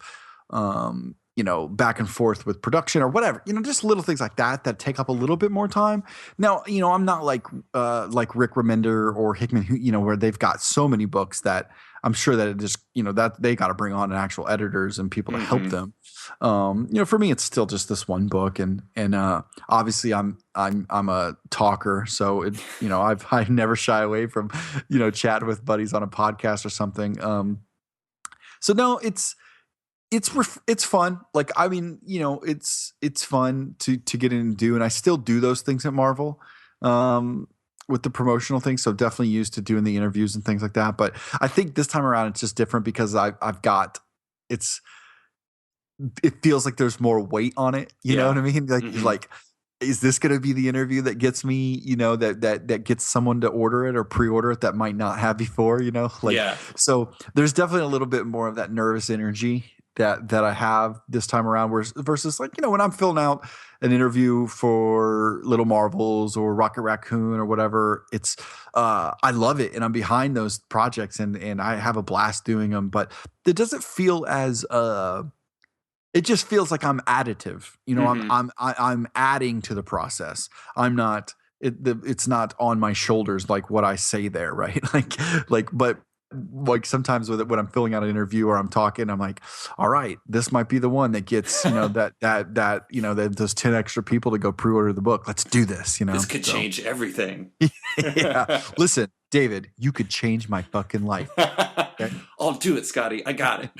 back and forth with production or whatever, just little things like that take up a little bit more time. Now, I'm not like Rick Remender or Hickman, who, where they've got so many books that I'm sure that it just, that they got to bring on actual editors and people to help them. For me, it's still just this one book, and obviously I'm a talker, so I never shy away from chatting with buddies on a podcast or something. So no, it's fun. Like, I mean, it's fun to get in and do, and I still do those things at Marvel. With the promotional things, so definitely used to doing the interviews and things like that. But I think this time around it's just different because I've got it feels like there's more weight on it. You know what I mean? Like, is this going to be the interview that gets me, that gets someone to order it or pre-order it that might not have before, So there's definitely a little bit more of that nervous energy that I have this time around versus like, when I'm filling out an interview for Little Marvels or Rocket Raccoon or whatever, it's, I love it and I'm behind those projects and I have a blast doing them, but it doesn't feel as, it just feels like I'm additive. I'm adding to the process. I'm not. It's not on my shoulders like what I say there, right? But sometimes with it when I'm filling out an interview or I'm talking, I'm like, all right, this might be the one that gets that those 10 extra people to go pre-order the book. Let's do this. This could change everything. Yeah. Listen, David, you could change my fucking life. Okay? I'll do it, Skottie. I got it.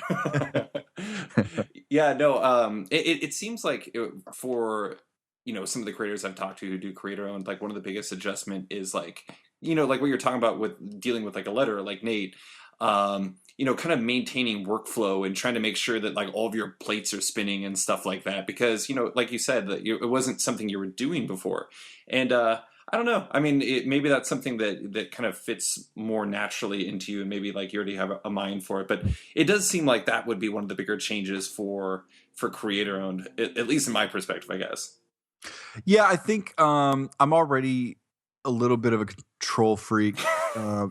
Yeah, no. It seems like for some of the creators I've talked to who do creator owned, like one of the biggest adjustment is like like what you're talking about with dealing with like a letter like Nate. Kind of maintaining workflow and trying to make sure that like all of your plates are spinning and stuff like that because like you said that it wasn't something you were doing before, and I don't know. I mean, maybe that's something that kind of fits more naturally into you, and maybe like you already have a mind for it. But it does seem like that would be one of the bigger changes for creator owned, at least in my perspective, I guess. Yeah, I think I'm already a little bit of a control freak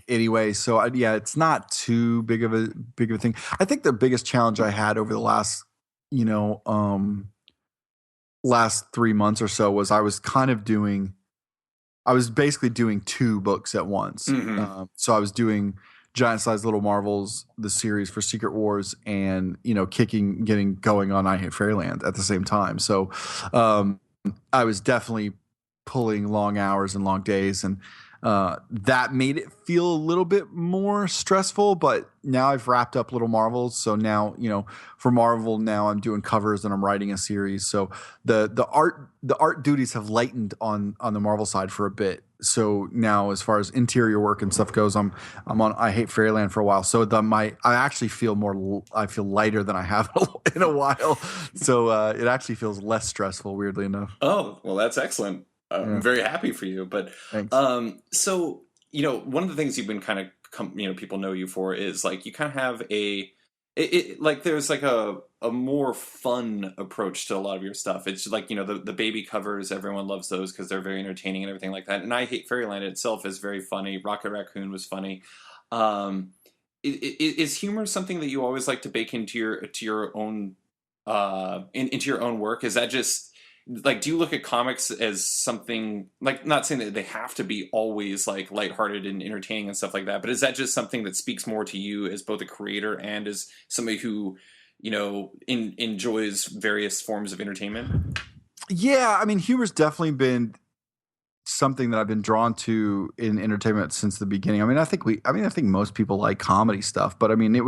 anyway, so it's not too big of a thing. I think the biggest challenge I had over the last last 3 months or so was I was basically doing 2 books at once. So I was doing Giant Size Little Marvels, the series for Secret Wars, and getting going on I Hate Fairyland at the same time. So I was definitely pulling long hours and long days, and that made it feel a little bit more stressful. But now I've wrapped up Little Marvels, so now for Marvel now I'm doing covers and I'm writing a series. So the art duties have lightened on the Marvel side for a bit. So now as far as interior work and stuff goes, I'm on I Hate Fairyland for a while. So I actually feel lighter than I have in a while. So it actually feels less stressful, weirdly enough. Oh, well, that's excellent. I'm very happy for you. But so one of the things you've been kind of people know you for is like you kind of have like there's like a more fun approach to a lot of your stuff. It's like the baby covers, everyone loves those because they're very entertaining and everything like that. And I Hate Fairyland itself is very funny. Rocket Raccoon was funny. Is humor something that you always like to bake into your own into your own work? Is that just like, do you look at comics as something like, not saying that they have to be always like lighthearted and entertaining and stuff like that, but is that just something that speaks more to you as both a creator and as somebody who enjoys various forms of entertainment? Yeah, I mean, humor's definitely been something that I've been drawn to in entertainment since the beginning. I think most people like comedy stuff, but I mean,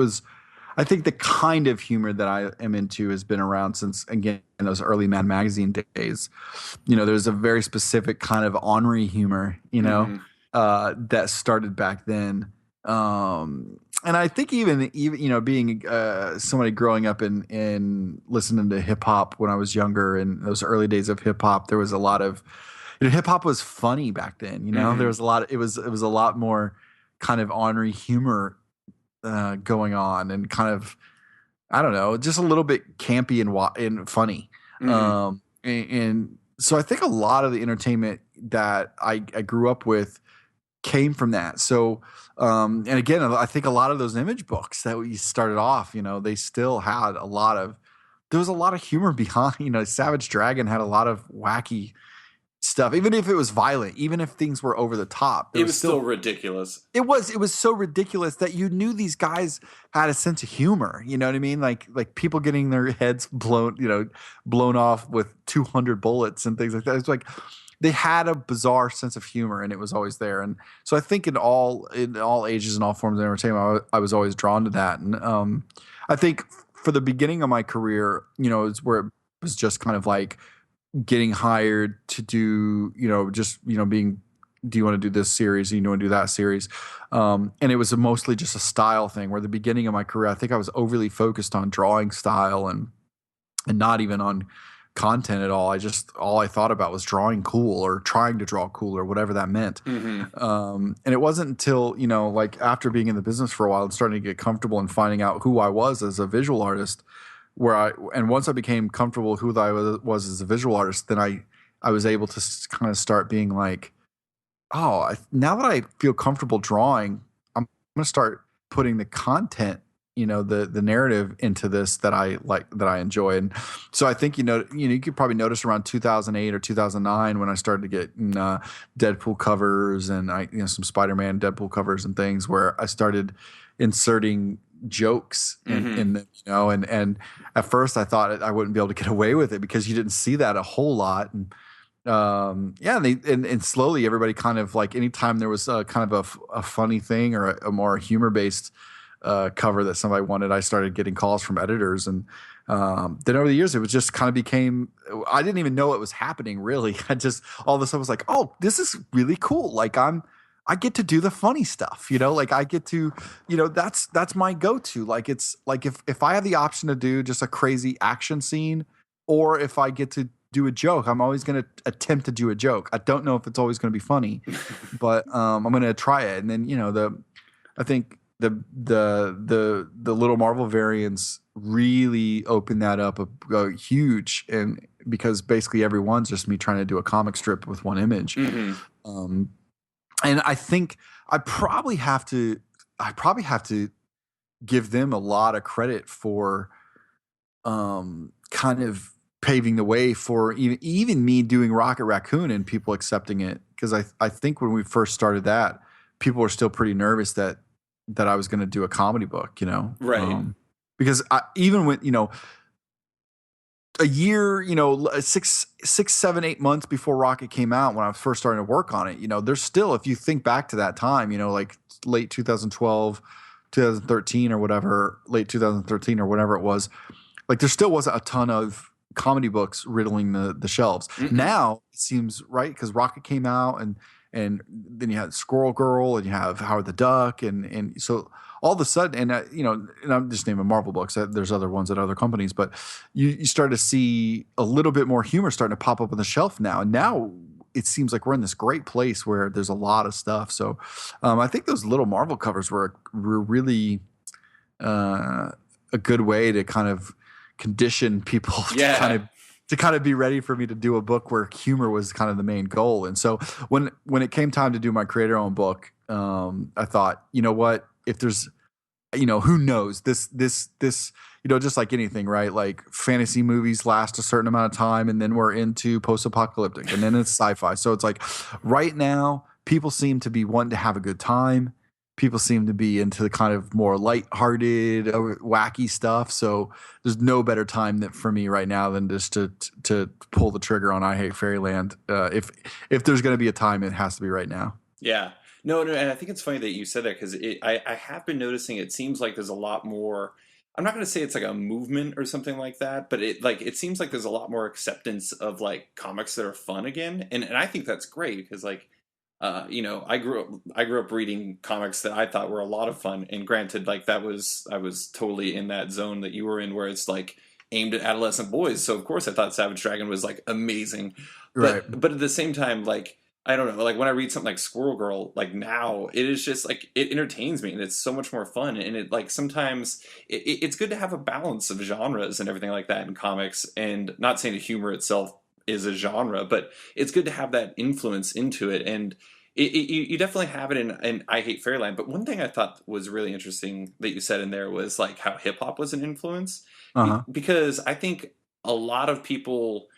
I think the kind of humor that I am into has been around since, again, in those early Mad Magazine days. There's a very specific kind of ornery humor, that started back then. And I think even being somebody growing up in listening to hip hop when I was younger, in those early days of hip hop, there was a lot of hip hop was funny back then. There Mm-hmm. was a lot. It was a lot more kind of ornery humor going on, and kind of, I don't know, just a little bit campy and funny. Mm-hmm. And so I think a lot of the entertainment that I grew up with came from that. So, and again, I think a lot of those image books that we started off, they still had there was a lot of humor behind, Savage Dragon had a lot of wacky stuff, even if it was violent, even if things were over the top, there It was was still still, ridiculous. it was so ridiculous that you knew these guys had a sense of humor. You know what I mean? Like people getting their heads blown off with 200 bullets and things like that. It's like they had a bizarre sense of humor, and it was always there. And so I think in all ages and all forms of entertainment, I was always drawn to that. And I think for the beginning of my career, it's where it was just kind of like getting hired to do, just, being, do you want to do this series? Do you want to do that series? And it was mostly just a style thing, where the beginning of my career, I think I was overly focused on drawing style and not even on content at all. All I thought about was drawing cool, or trying to draw cool, or whatever that meant. Mm-hmm. And it wasn't until, like after being in the business for a while and starting to get comfortable and finding out who I was as a visual artist, and once I became comfortable who I was as a visual artist, then I was able to kind of start being like, oh, now that I feel comfortable drawing, I'm going to start putting the content, the narrative into this that I like, that I enjoy. And so I think, you could probably notice around 2008 or 2009 when I started to get Deadpool covers, and some Spider-Man Deadpool covers and things, where I started inserting jokes Mm-hmm. in them, and at first I thought I wouldn't be able to get away with it because you didn't see that a whole lot. And yeah, and slowly everybody kind of, like, anytime there was kind of a funny thing or a more humor based cover that somebody wanted, I started getting calls from editors. And then over the years, it was just kind of became, I didn't even know it was happening really. I just, all of a sudden was like, oh, this is really cool. Like I get to do the funny stuff, like I get to, that's my go-to. Like, it's like, if I have the option to do just a crazy action scene, or if I get to do a joke, I'm always going to attempt to do a joke. I don't know if it's always going to be funny, but I'm going to try it. And then, I think the little Marvel variants really opened that up a huge, and because basically everyone's just me trying to do a comic strip with one image. Mm-hmm. Um, and I think I probably have to give them a lot of credit for kind of paving the way for even me doing Rocket Raccoon and people accepting it, because I think when we first started that, people were still pretty nervous that I was going to do a comedy book, Right. because even when a year, 6, 7, 8 months before Rocket came out, when I was first starting to work on it, there's still, if you think back to that time, like late 2012, 2013 or whatever, late 2013 or whatever it was, like there still wasn't a ton of comedy books riddling the shelves. Mm-mm. Now it seems, right, because Rocket came out, and then you had Squirrel Girl, and you have Howard the Duck, and so all of a sudden, and and I'm just naming Marvel books. There's other ones at other companies, but you start to see a little bit more humor starting to pop up on the shelf now. And now it seems like we're in this great place where there's a lot of stuff. So I think those little Marvel covers were really a good way to kind of condition people Yeah. to kind of be ready for me to do a book where humor was kind of the main goal. And so when it came time to do my creator-owned book, I thought, you know what, if there's, who knows, this just like anything, right? Like fantasy movies last a certain amount of time, and then we're into post-apocalyptic, and then it's sci-fi. So it's like right now people seem to be wanting to have a good time. People seem to be into the kind of more lighthearted, wacky stuff. So there's no better time for me right now than just to pull the trigger on I Hate Fairyland. If there's going to be a time, it has to be right now. Yeah. No, no, and I think it's funny that you said that because I have been noticing it seems like there's a lot more. I'm not going to say it's like a movement or something like that, but it seems like there's a lot more acceptance of like comics that are fun again, and I think that's great because like I grew up reading comics that I thought were a lot of fun, and granted, like I was totally in that zone that you were in, where it's like aimed at adolescent boys. So of course I thought Savage Dragon was like amazing, Right. but at the same time, like I don't know, like when I read something like Squirrel Girl, like now it is just like it entertains me and it's so much more fun, and it like sometimes it's good to have a balance of genres and everything like that in comics, and not saying the humor itself is a genre, but it's good to have that influence into it. And you definitely have it in I Hate Fairyland. But one thing I thought was really interesting that you said in there was like how hip hop was an influence, Uh-huh. because I think a lot of people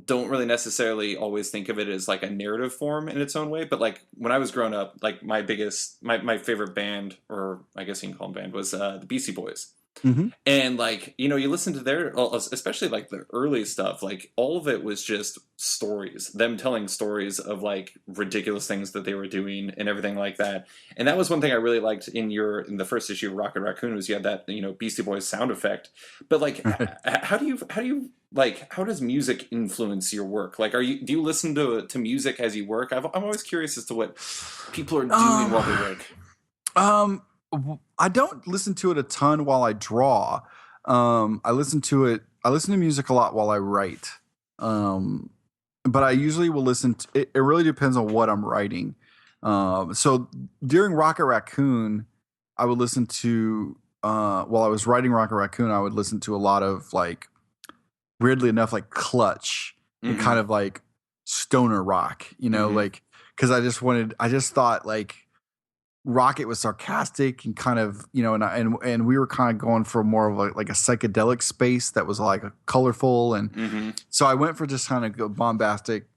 don't really necessarily always think of it as like a narrative form in its own way. But like when I was growing up, like my favorite band, or I guess you can call them band, was the Beastie Boys. Mm-hmm. And like, you listen to their, especially like the early stuff, like all of it was just stories, them telling stories of like ridiculous things that they were doing and everything like that. And that was one thing I really liked in the first issue of Rocket Raccoon, was you had that, Beastie Boys sound effect. But like, how do you like, how does music influence your work? Like, do you listen to music as you work? I'm always curious as to what people are doing while they work. I don't listen to it a ton while I draw. I listen to music a lot while I write. But I usually will listen to it. It really depends on what I'm writing. So during Rocket Raccoon, I would listen to, while I was writing Rocket Raccoon, I would listen to a lot of like, weirdly enough, like Clutch and kind of like stoner rock, like, cause I just thought like, Rocket was sarcastic and kind of, and we were kind of going for more of like a psychedelic space that was like colorful. And so I went for just kind of bombastic,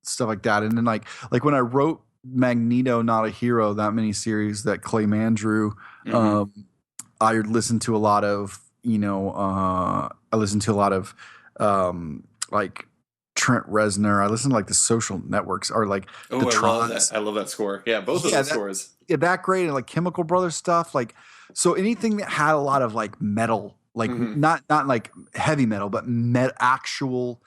stuff like that. And then like when I wrote Magneto, Not a Hero, that miniseries that Clay Mann drew, I listened to a lot of, like Trent Reznor. I listen to like the Social Networks, or like the Trons. I love that score. Yeah, both of those scores. Yeah, that great. And like Chemical Brothers stuff. Like, so anything that had a lot of like metal, like not like heavy metal, but actual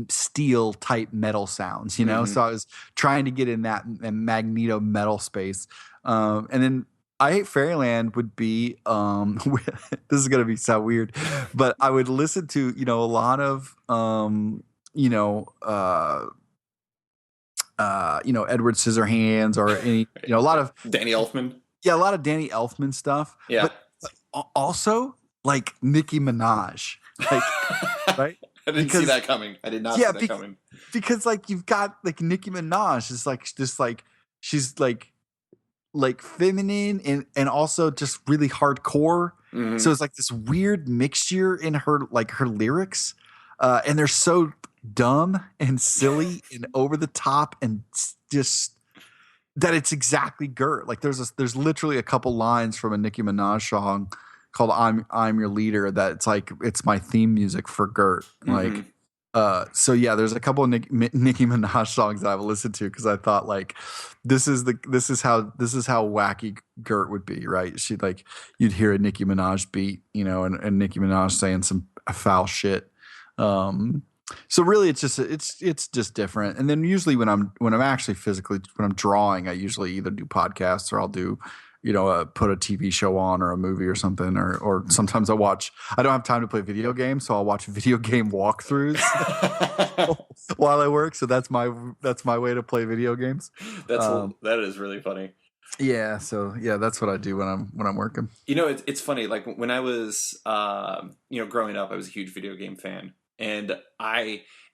steel type metal sounds, So I was trying to get in that Magneto metal space. And then I Hate Fairyland would be, this is going to be so weird, but I would listen to, a lot of, Edward Scissorhands, or any, a lot of Danny Elfman. Yeah, a lot of Danny Elfman stuff. Yeah, but also like Nicki Minaj, like right. I didn't see that coming. I did not see that coming. Because like you've got like Nicki Minaj is like just like she's like feminine and also just really hardcore. So it's like this weird mixture in her lyrics, and they're so dumb and silly and over the top, and just that it's exactly Gert. Like there's literally a couple lines from a Nicki Minaj song called I'm Your Leader that it's like it's my theme music for Gert. Like so yeah, there's a couple of Nicki Minaj songs that I've listened to because I thought like this is how wacky Gert would be, right? She like you'd hear a Nicki Minaj beat, and Nicki Minaj saying some foul shit. So really it's just different. And then usually when I'm actually physically, when I'm drawing, I usually either do podcasts or I'll do, put a TV show on or a movie or something, or sometimes I don't have time to play video games, so I'll watch video game walkthroughs while I work. So that's my way to play video games. That is really funny. Yeah. So yeah, that's what I do when I'm working. It's funny. Like when I was, growing up, I was a huge video game fan. And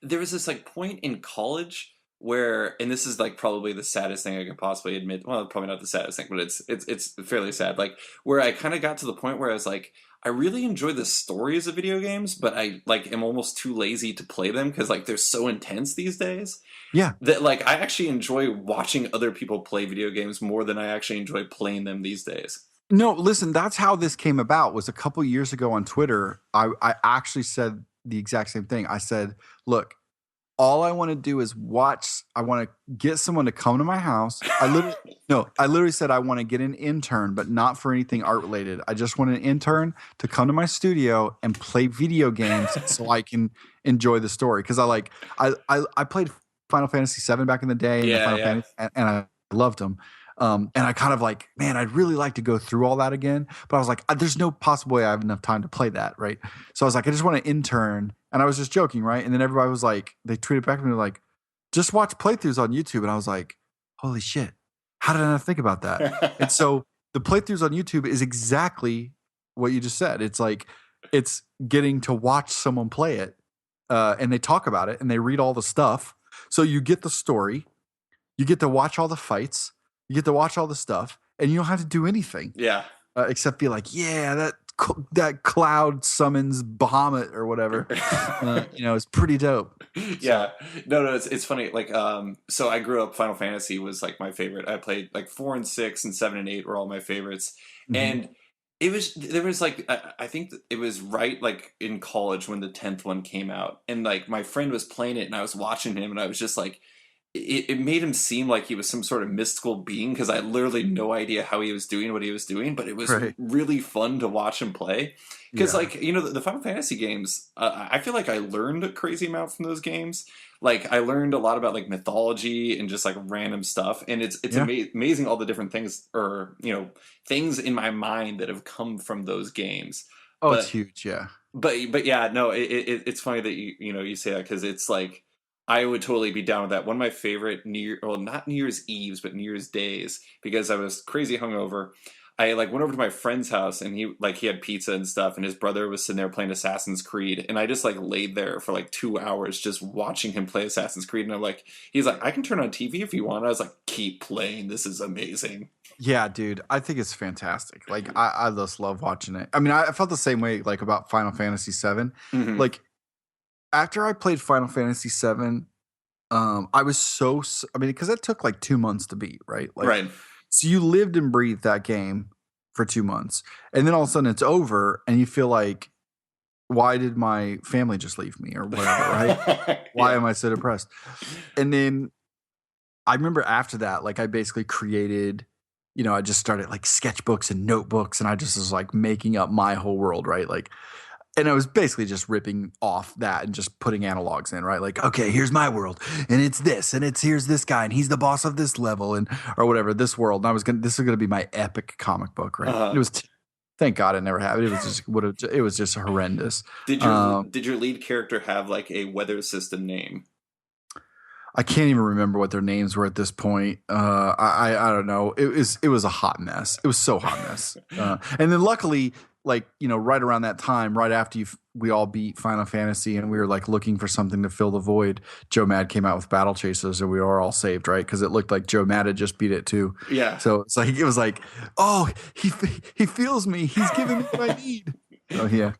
there was this like point in college where, and this is like probably the saddest thing I can possibly admit. Well, probably not the saddest thing, but it's fairly sad. Like where I kind of got to the point where I was like, I really enjoy the stories of video games, but I like am almost too lazy to play them because like they're so intense these days. Yeah. That like I actually enjoy watching other people play video games more than I actually enjoy playing them these days. No, listen, that's how this came about. Was a couple years ago on Twitter, I actually said the exact same thing. I said, look, all I want to do is watch. I want to get someone to come to my house. I literally said I want to get an intern, but not for anything art related. I just want an intern to come to my studio and play video games so I can enjoy the story. Cause I played Final Fantasy VII back in the day, and the Yeah, Final yeah. Fantasy, and I loved them. And I kind of like, man, I'd really like to go through all that again, but I was like, there's no possible way I have enough time to play that, right? So I was like, I just want to intern, and I was just joking, right? And then everybody was like, they tweeted back to me like, just watch playthroughs on YouTube, and I was like, holy shit, how did I not think about that? And so the playthroughs on YouTube is exactly what you just said. It's like it's getting to watch someone play it, and they talk about it and they read all the stuff. So you get the story, you get to watch all the fights, you get to watch all the stuff, and you don't have to do anything Yeah. except be like, yeah, that cloud summons Bahamut or whatever. It's pretty dope. So Yeah. No, it's funny. Like, so I grew up, Final Fantasy was like my favorite. I played like 4 and 6 and 7 and 8 were all my favorites. mhm. And there was like, I think it was right like in college when the 10th one came out. And like my friend was playing it and I was watching him and I was just like, it made him seem like he was some sort of mystical being because I literally no idea how he was doing what he was doing, but it was Right. really fun to watch him play. Because Yeah. like the Final Fantasy games, I feel like I learned a crazy amount from those games. Like I learned a lot about like mythology and just like random stuff, and it's Yeah. amazing all the different things or things in my mind that have come from those games. Oh, it's But huge. Yeah. but yeah, no, it's funny that you say that because it's like I would totally be down with that. One of my favorite not New Year's Eves, but New Year's Days because I was crazy hungover. I like went over to my friend's house and he had pizza and stuff and his brother was sitting there playing Assassin's Creed and I just like laid there for like 2 hours just watching him play Assassin's Creed and he's like I can turn on TV if you want. I was like keep playing, this is amazing. Yeah, dude, I think it's fantastic. Like, I just love watching it. I mean, I felt the same way like about Final Fantasy VII. Hmm. Like after I played Final Fantasy VII, I was I mean, because it took like 2 months to beat, right? Like, Right. so you lived and breathed that game for 2 months, and then all of a sudden it's over, and you feel like, why did my family just leave me or whatever, right? Why Yeah. am I so depressed? And then I remember after that, like I basically created, I just started like sketchbooks and notebooks, and I just was like making up my whole world, right? Like, and I was basically just ripping off that and just putting analogs in, right? Like, okay, here's my world, and it's this, and here's this guy, and he's the boss of this level, and or whatever this world. And this was gonna be my epic comic book, right? Uh-huh. It was. Thank God it never happened. It was just it was just horrendous. Did your lead character have like a weather system name? I can't even remember what their names were at this point. I don't know. It was a hot mess. It was so hot mess. And then luckily, like right around that time, right after we all beat Final Fantasy, and we were like looking for something to fill the void. Joe Mad came out with Battle Chasers, and we were all saved, right? Because it looked like Joe Mad had just beat it too. Yeah. So it was like, oh, he feels me. He's giving me what I need. Oh yeah.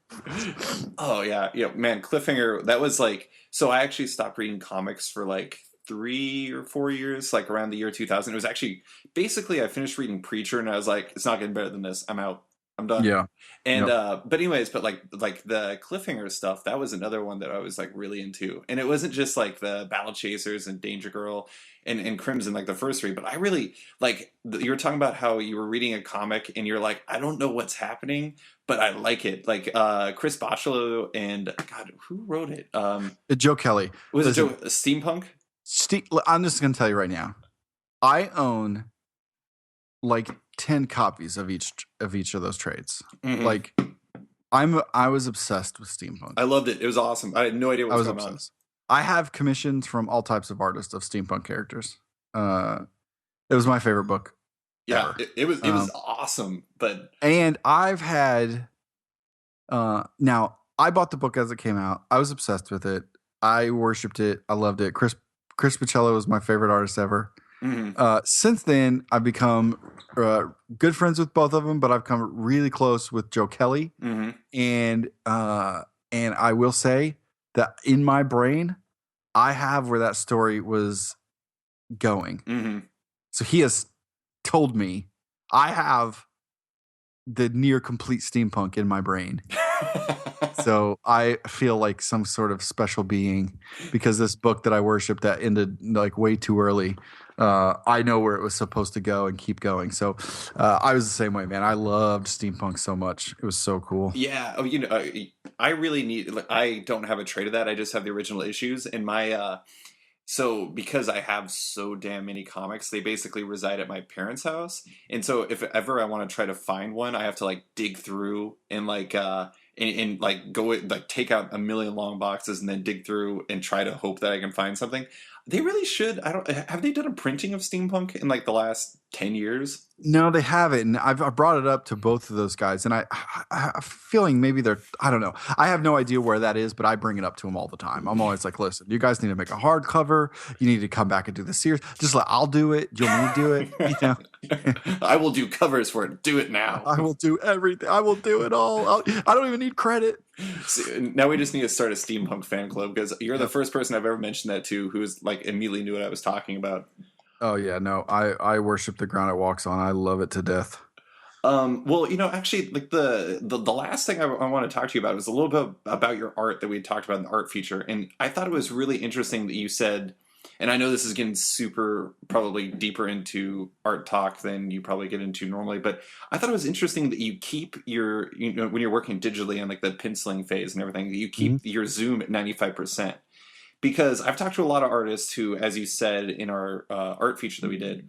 Oh yeah, yeah, man. Cliffhanger. That was like. So I actually stopped reading comics for like 3 or 4 years, like around the year 2000. It was actually basically I finished reading Preacher, and I was like, it's not getting better than this. I'm out. I'm done. Yeah. And Yep. but anyways, but like the cliffhanger stuff, that was another one that I was like really into. And it wasn't just like the Battle Chasers and Danger Girl and Crimson like the first three, but I really like you were talking about how you were reading a comic and you're like, I don't know what's happening, but I like it. Like Chris Bachalo and God, who wrote it? Joe Kelly. Was Listen, it Steampunk? I'm just gonna tell you right now. I own like 10 copies of each of those trades. Mhm. Like I was obsessed with steampunk. I loved it. It was awesome. I had no idea what I was was going obsessed. I have commissions from all types of artists of steampunk characters. It was my favorite book Yeah, ever. it was awesome. But And I've had now I bought the book as it came out. I was obsessed with it. I worshipped it. I loved it. Chris Pacello was my favorite artist ever. mhm. Since then, I've become good friends with both of them, but I've come really close with Joe Kelly, Mhm. and I will say that in my brain, I have where that story was going. Mhm. So he has told me I have the near complete steampunk in my brain. So I feel like some sort of special being because this book that I worship that ended like way too early. I know where it was supposed to go and keep going. So I was the same way, man. I loved steampunk so much. It was so cool. Yeah. Oh, I really need. Like, I don't have a trade of that. I just have the original issues, and my So because I have so damn many comics, they basically reside at my parents' house. And so if ever I want to try to find one, I have to like dig through and and like like take out a million long boxes and then dig through and try to hope that I can find something. They really should. I don't have they done a printing of steampunk in like the last 10 years? No, they haven't. And I brought it up to both of those guys, and I have a feeling maybe they're. I don't know. I have no idea where that is, but I bring it up to them all the time. I'm always like, "Listen, you guys need to make a hardcover. You need to come back and do the series. Just like I'll do it. You'll need to do it. You know, I will do covers for it. Do it now. I will do everything. I will do it all. I don't even need credit." So now we just need to start a steampunk fan club because you're the first person I've ever mentioned that to who's like immediately knew what I was talking about. Oh yeah, no, I worship the ground it walks on. I love it to death. Well, actually, like the last thing I want to talk to you about was a little bit about your art that we had talked about in the art feature, and I thought it was really interesting that you said, and I know this is getting super probably deeper into art talk than you probably get into normally, but I thought it was interesting that you keep your when you're working digitally on like the penciling phase and everything, that you keep your zoom at 95%. Because I've talked to a lot of artists who, as you said in our art feature that we did,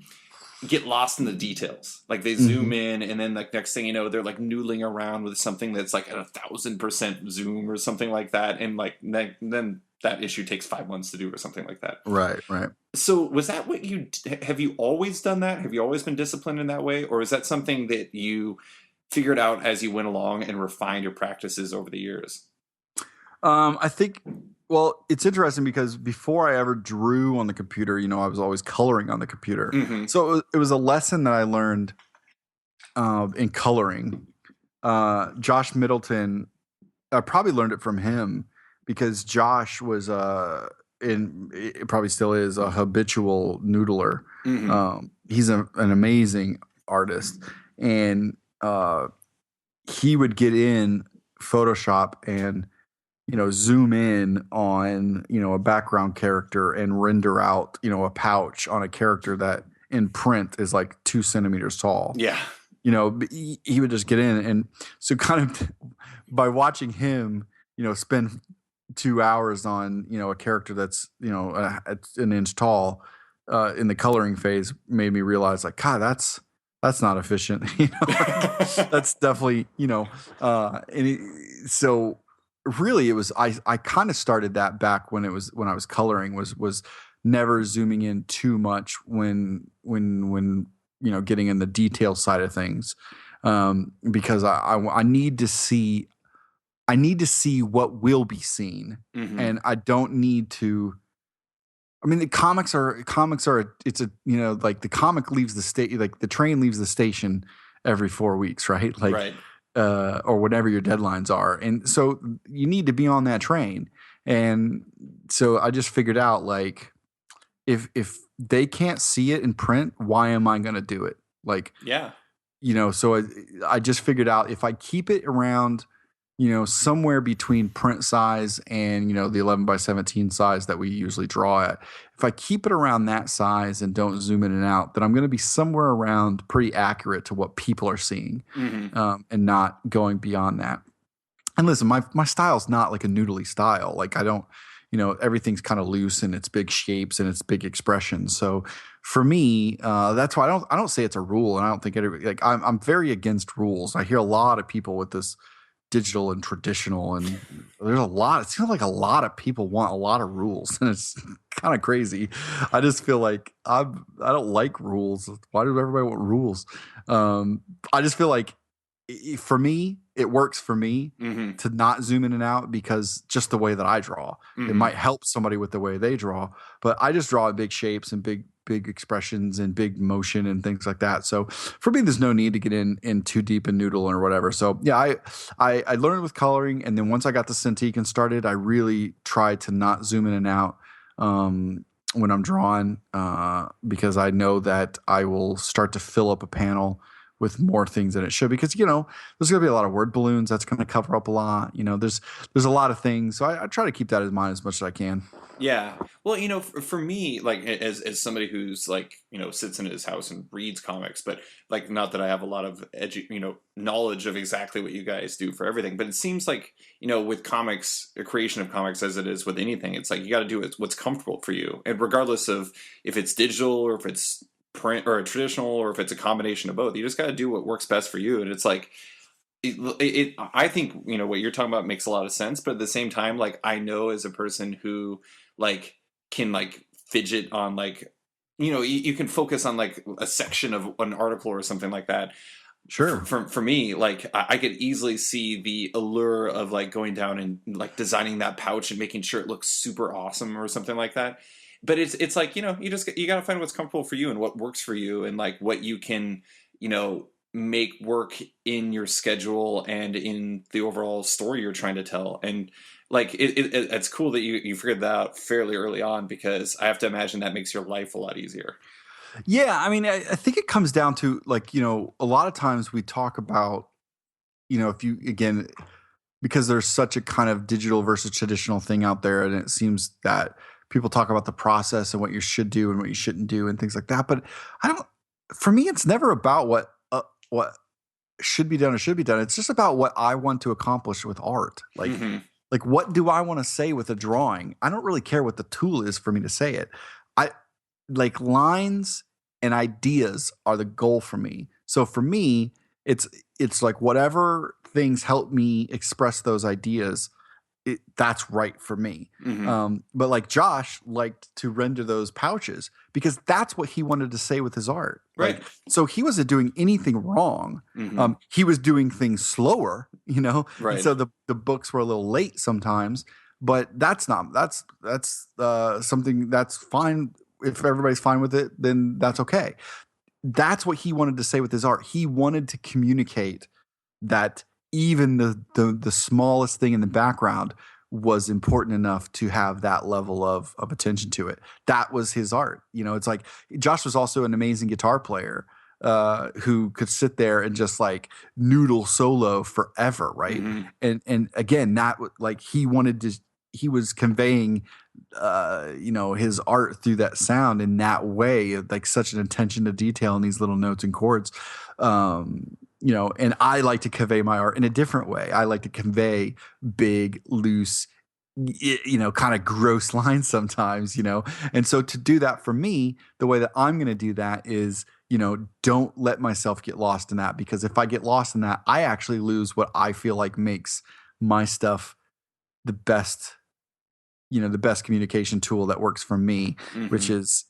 get lost in the details. Like they zoom in, and then like next thing you know, they're like noodling around with something that's like at 1,000% zoom or something like that, and like then that issue takes 5 months to do or something like that. Right, right. So was that what have you always done that? Have you always been disciplined in that way, or is that something that you figured out as you went along and refined your practices over the years? I think, well, it's interesting because before I ever drew on the computer, I was always coloring on the computer. So it was a lesson that I learned in coloring. Josh Middleton, I probably learned it from him because Josh was it probably still is a habitual noodler. He's an amazing artist, and he would get in Photoshop and zoom in on, a background character and render out, a pouch on a character that in print is like 2 centimeters tall. Yeah. He would just get in. And so kind of by watching him, spend 2 hours on, a character that's, an inch tall in the coloring phase made me realize like, God, that's not efficient. That's definitely, so really it was I kind of started that back when I was coloring was never zooming in too much when getting in the detail side of things, because I need to see what will be seen, and I don't need to. I mean, the comics are it's a like the comic leaves the state, like the train leaves the station every 4 weeks, right? Like. Right. Or whatever your deadlines are. And so you need to be on that train. And so I just figured out like, if they can't see it in print, why am I going to do it? Like, yeah, so I just figured out if I keep it around, somewhere between print size and, the 11x17 size that we usually draw at. If I keep it around that size and don't zoom in and out, then I'm going to be somewhere around pretty accurate to what people are seeing, and not going beyond that. And listen, my style's not like a noodly style. Like I don't, everything's kind of loose and it's big shapes and it's big expressions. So for me, that's why I don't say it's a rule, and I don't think like I'm very against rules. I hear a lot of people with this digital and traditional, and there's it seems like a lot of people want a lot of rules, and it's kind of crazy. I just feel like I don't like rules. Why does everybody want rules? I just feel like for me, it works for me to not zoom in and out, because just the way that I draw, it might help somebody with the way they draw, but I just draw big shapes and big expressions and big motion and things like that. So for me, there's no need to get in too deep and noodle or whatever. So yeah, I learned with coloring, and then once I got the Cintiq and started, I really tried to not zoom in and out when I'm drawing, because I know that I will start to fill up a panel with more things than it should, because there's going to be a lot of word balloons that's going to cover up a lot. There's a lot of things, so I try to keep that in mind as much as I can. Yeah. Well, for me, like as somebody who's like, sits in his house and reads comics, but like not that I have a lot of knowledge of exactly what you guys do for everything, but it seems like, with comics, the creation of comics as it is with anything, it's like you got to do what's comfortable for you. And regardless of if it's digital or if it's print or traditional or if it's a combination of both, you just got to do what works best for you. And it's like I think what you're talking about makes a lot of sense, but at the same time, like I know as a person who like can like fidget on like you can focus on like a section of an article or something like that. Sure. For me, like I could easily see the allure of like going down and like designing that pouch and making sure it looks super awesome or something like that. But it's like you got to find what's comfortable for you and what works for you and like what you can make work in your schedule and in the overall story you're trying to tell. And like it's cool that you figured that out fairly early on, because I have to imagine that makes your life a lot easier. Yeah, I mean, I think it comes down to like, a lot of times we talk about, if you, again, because there's such a kind of digital versus traditional thing out there, and it seems that people talk about the process and what you should do and what you shouldn't do and things like that. But for me, it's never about what should be done or should be done. It's just about what I want to accomplish with art. Like what do I want to say with a drawing? I don't really care what the tool is for me to say it. I like lines and ideas are the goal for me. So for me, it's like whatever things help me express those ideas, that's right for me. But like Josh liked to render those pouches because that's what he wanted to say with his art. Right. Like, so he wasn't doing anything wrong. He was doing things slower, Right. And so the books were a little late sometimes, but that's something that's fine. If everybody's fine with it, then that's okay. That's what he wanted to say with his art. He wanted to communicate that even the smallest thing in the background was important enough to have that level of attention to it. That was his art. It's like Josh was also an amazing guitar player who could sit there and just like noodle solo forever, right? And again, that like he was conveying his art through that sound in that way, like such an attention to detail in these little notes and chords. And I like to convey my art in a different way. I like to convey big, loose, kind of gross lines sometimes, And so to do that for me, the way that I'm going to do that is, don't let myself get lost in that, because if I get lost in that, I actually lose what I feel like makes my stuff the best communication tool that works for me, which is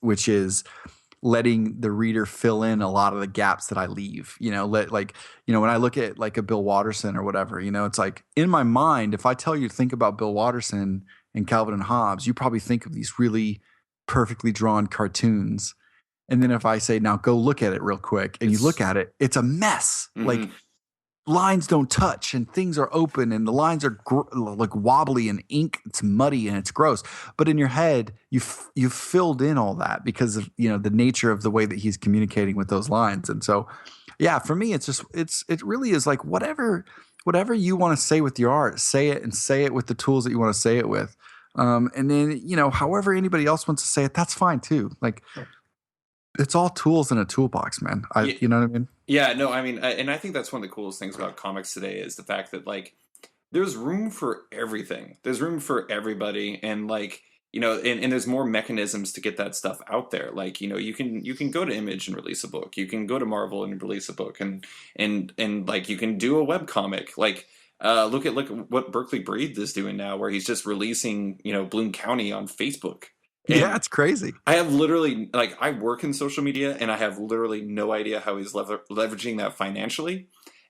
letting the reader fill in a lot of the gaps that I leave. When I look at like a Bill Watterson or whatever, it's like in my mind, if I tell you to think about Bill Watterson and Calvin and Hobbes, you probably think of these really perfectly drawn cartoons. And then if I say, now go look at it real quick, and you look at it, it's a mess. Like lines don't touch and things are open and the lines are like wobbly and ink, it's muddy and it's gross. But in your head, you've filled in all that because of, the nature of the way that he's communicating with those lines. And so, yeah, for me, it really is like whatever you want to say with your art, say it, and say it with the tools that you want to say it with. And then, however anybody else wants to say it, that's fine too. Like it's all tools in a toolbox, man. You know what I mean? Yeah, no, I mean, and I think that's one of the coolest things about comics today is the fact that like there's room for everything. There's room for everybody, and like and there's more mechanisms to get that stuff out there. Like you can go to Image and release a book. You can go to Marvel and release a book, and like you can do a web comic. Like look at what Berkeley Breathed is doing now, where he's just releasing Bloom County on Facebook. And yeah, it's crazy. I have literally, like, I work in social media, and I have literally no idea how he's leveraging that financially.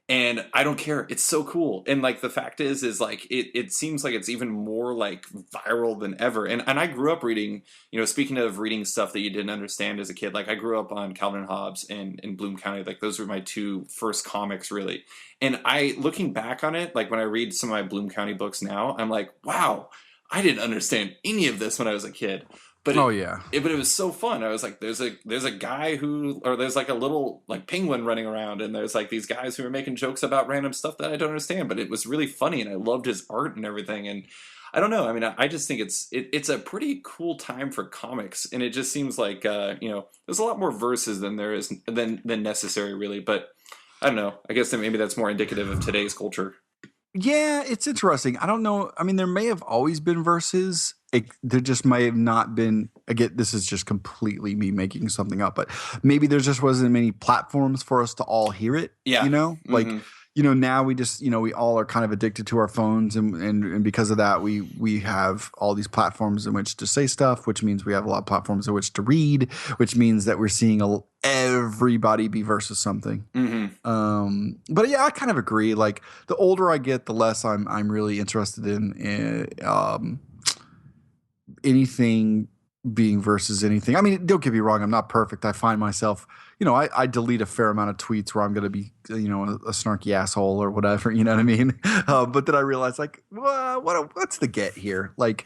And I don't care. It's so cool. And, like, the fact is like, it seems like it's even more, like, viral than ever. And I grew up reading, speaking of reading stuff that you didn't understand as a kid, like, I grew up on Calvin and Hobbes and Bloom County. Like, those were my two first comics, really. And looking back on it, like, when I read some of my Bloom County books now, I'm like, wow, I didn't understand any of this when I was a kid. But it was so fun. I was like, there's a guy there's like a little like penguin running around, and there's like these guys who are making jokes about random stuff that I don't understand, but it was really funny, and I loved his art and everything. And I don't know. I mean, I just think it's a pretty cool time for comics, and it just seems like there's a lot more verses than there is than necessary, really. But I don't know. I guess that maybe that's more indicative of today's culture. Yeah, it's interesting. I don't know. I mean, there may have always been verses. There just may have not been. Again, this is just completely me making something up, but maybe there just wasn't many platforms for us to all hear it. Yeah. Like Hmm. now we just we all are kind of addicted to our phones, and because of that, we have all these platforms in which to say stuff, which means we have a lot of platforms in which to read, which means that we're seeing everybody be versus something. Hmm. But yeah, I kind of agree. Like the older I get, the less I'm really interested in anything being versus anything. I mean, don't get me wrong, I'm not perfect. I find myself, I delete a fair amount of tweets where I'm going to be, a snarky asshole or whatever. You know what I mean? But then I realize, like, well, what's the get here? Like,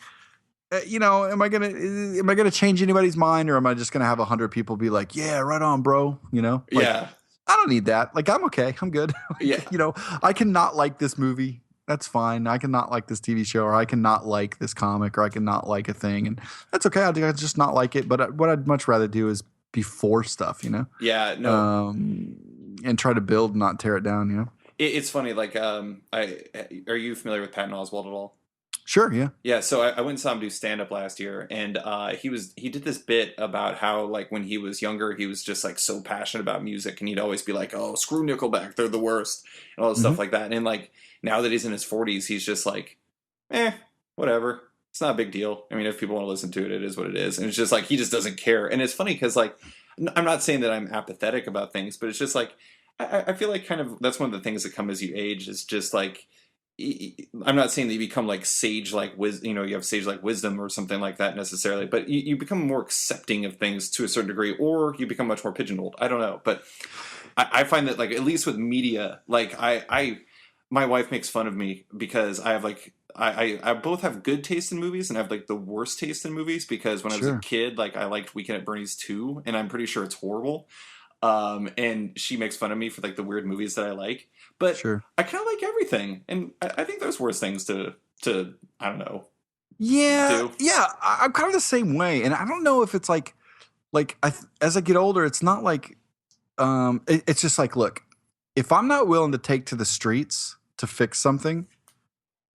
am I gonna change anybody's mind, or am I just gonna have 100 people be like, yeah, right on, bro? Like Yeah. I don't need that. Like I'm okay. I'm good. Yeah. I cannot like this movie. That's fine. I cannot like this TV show, or I cannot like this comic, or I cannot like a thing, and that's okay. I just not like it. But what I'd much rather do is be for stuff, Yeah. No. and try to build, not tear it down. It's funny. Like, I are you familiar with Patton Oswalt at all? Sure. Yeah. Yeah, so I went and saw him do stand up last year, and he did this bit about how like when he was younger, he was just like so passionate about music, and he'd always be like, "Oh, screw Nickelback, they're the worst," and all this Mm-hmm. stuff like that. And like now that he's in his 40s, he's just like, whatever. It's not a big deal. I mean, if people want to listen to it, it is what it is, and it's just like he just doesn't care. And it's funny because like I'm not saying that I'm apathetic about things, but it's just like I feel like kind of that's one of the things that come as you age is just like I'm not saying that you become like sage like you have sage like wisdom or something like that necessarily, but you become more accepting of things to a certain degree, or you become much more pigeonholed. I don't know, but I find that like at least with media, like my wife makes fun of me because I have like I both have good taste in movies and I have like the worst taste in movies because when I was a Sure. kid, like I liked Weekend at Bernie's 2, and I'm pretty sure it's horrible. And she makes fun of me for like the weird movies that I like, but Sure. I kind of like everything, and I think there's worse things to I don't know Yeah. do. Yeah. I'm kind of the same way, and I don't know if it's like as I get older, it's not like it's just like, look, if I'm not willing to take to the streets to fix something,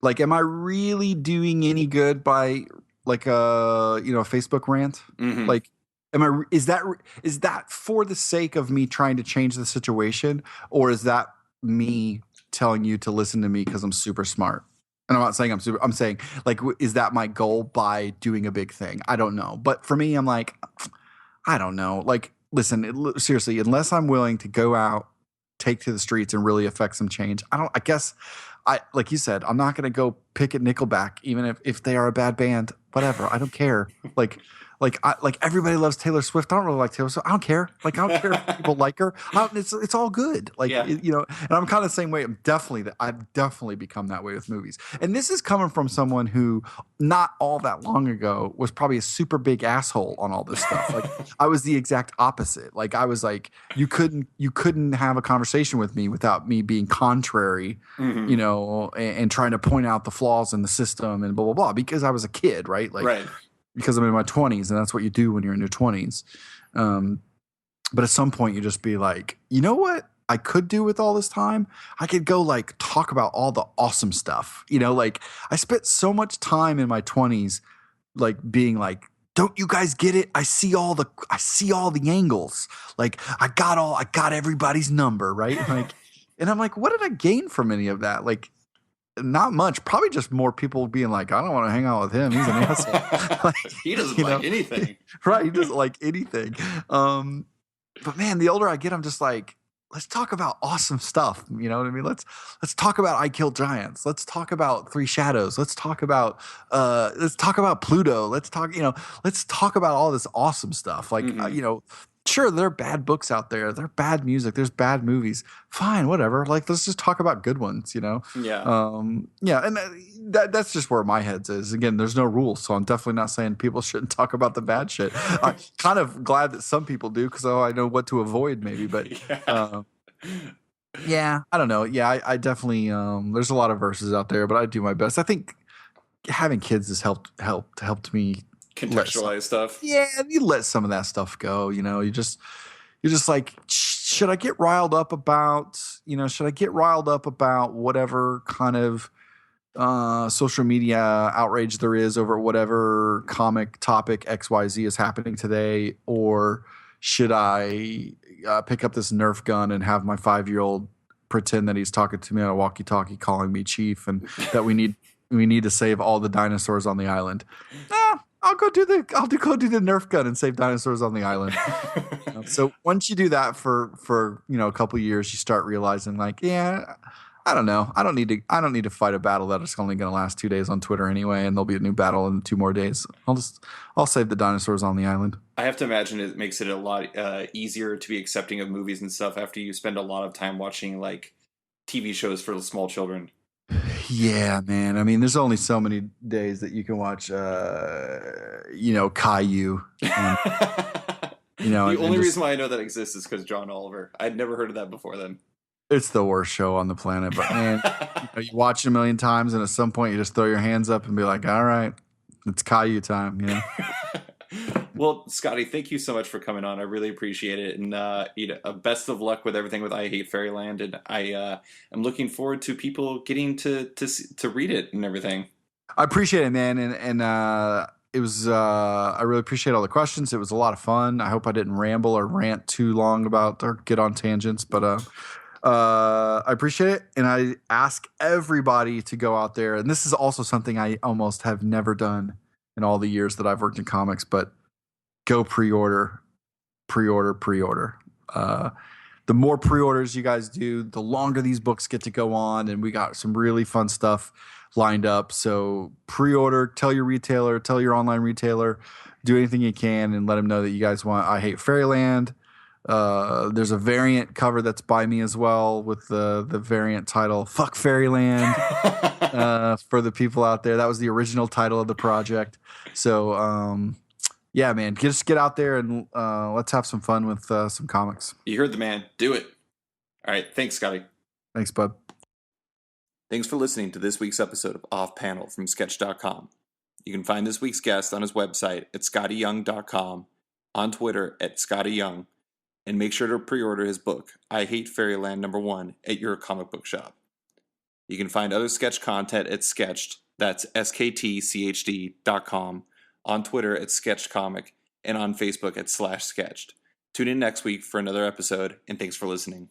like, am I really doing any good by like a Facebook rant? Hmm. Like, is that for the sake of me trying to change the situation, or is that me telling you to listen to me because I'm super smart? And I'm not saying I'm super. I'm saying like, is that my goal by doing a big thing? I don't know. But for me, I'm like, I don't know. Like, listen, seriously, unless I'm willing to go out, take to the streets, and really affect some change, I guess, like you said, I'm not going to go pick at Nickelback, even if they are a bad band. Whatever, I don't care. Like everybody loves Taylor Swift. I don't really like Taylor Swift. I don't care. Like, I don't care if people like her. It's all good. Like, Yeah. and I'm kind of the same way. I've definitely become that way with movies. And this is coming from someone who not all that long ago was probably a super big asshole on all this stuff. Like, I was the exact opposite. Like, I was like, you couldn't have a conversation with me without me being contrary, Hmm. and trying to point out the flaws in the system and blah blah blah, because I was a kid, right? Like, Right. because I'm in my 20s, and that's what you do when you're in your 20s. Um, but at some point, you just be like, you know what I could do with all this time? I could go like talk about all the awesome stuff. Like, I spent so much time in my 20s, like being like, don't you guys get it? I see all the angles. Like, I got everybody's number, right? Like, and I'm like, what did I gain from any of that? Like, not much. Probably just more people being like, I don't want to hang out with him. He's an asshole. Like, He doesn't you like know, anything. right? He doesn't like anything. But man, the older I get, I'm just like, let's talk about awesome stuff. You know what I mean? Let's talk about I Killed Giants. Let's talk about Three Shadows. Let's talk about Pluto. Let's talk about all this awesome stuff. Like, Hmm. sure, there are bad books out there. There are bad music. There's bad movies. Fine, whatever. Like, let's just talk about good ones. Yeah. Yeah, and that's just where my head is. Again, there's no rules, so I'm definitely not saying people shouldn't talk about the bad shit. I'm kind of glad that some people do, because I know what to avoid, maybe. But Yeah. uh, yeah, I don't know. Yeah, I definitely. There's a lot of verses out there, but I do my best. I think having kids has helped me Contextualize stuff. Yeah, you let some of that stuff go. You're just like, should I get riled up about whatever kind of social media outrage there is over whatever comic topic XYZ is happening today, or should I pick up this Nerf gun and have my 5-year-old pretend that he's talking to me on a walkie-talkie, calling me chief, and that we need to save all the dinosaurs on the island? I'll go do the Nerf gun and save dinosaurs on the island. So once you do that for a couple of years, you start realizing like, yeah, I don't know. I don't need to fight a battle that is only going to last 2 days on Twitter anyway, and there'll be a new battle in 2 more days. I'll save the dinosaurs on the island. I have to imagine it makes it a lot easier to be accepting of movies and stuff after you spend a lot of time watching like TV shows for small children. Yeah, man. I mean, there's only so many days that you can watch, Caillou. And, the only reason why I know that exists is because John Oliver. I'd never heard of that before then. It's the worst show on the planet, but man, you watch it a million times, and at some point you just throw your hands up and be like, "All right, it's Caillou time," Well, Skottie, thank you so much for coming on. I really appreciate it, and best of luck with everything with I Hate Fairyland, and I am looking forward to people getting to read it and everything. I appreciate it, man, and it was I really appreciate all the questions. It was a lot of fun. I hope I didn't ramble or rant too long about or get on tangents, but I appreciate it, and I ask everybody to go out there. And this is also something I almost have never done in all the years that I've worked in comics, but go pre-order. The more pre-orders you guys do, the longer these books get to go on, and we got some really fun stuff lined up. So pre-order, tell your retailer, tell your online retailer, do anything you can, and let them know that you guys want I Hate Fairyland. There's a variant cover that's by me as well with the variant title Fuck Fairyland for the people out there. That was the original title of the project. So yeah, man, just get out there and let's have some fun with some comics. You heard the man. Do it. All right. Thanks, Skottie. Thanks, bud. Thanks for listening to this week's episode of Off Panel from Sketch.com. You can find this week's guest on his website at SkottieYoung.com, on Twitter at Skottie Young, and make sure to pre-order his book, I Hate Fairyland #1, at your comic book shop. You can find other sketch content at Sketched, that's SKTCHD.com, on Twitter at SketchedComic, and on Facebook at /Sketched. Tune in next week for another episode, and thanks for listening.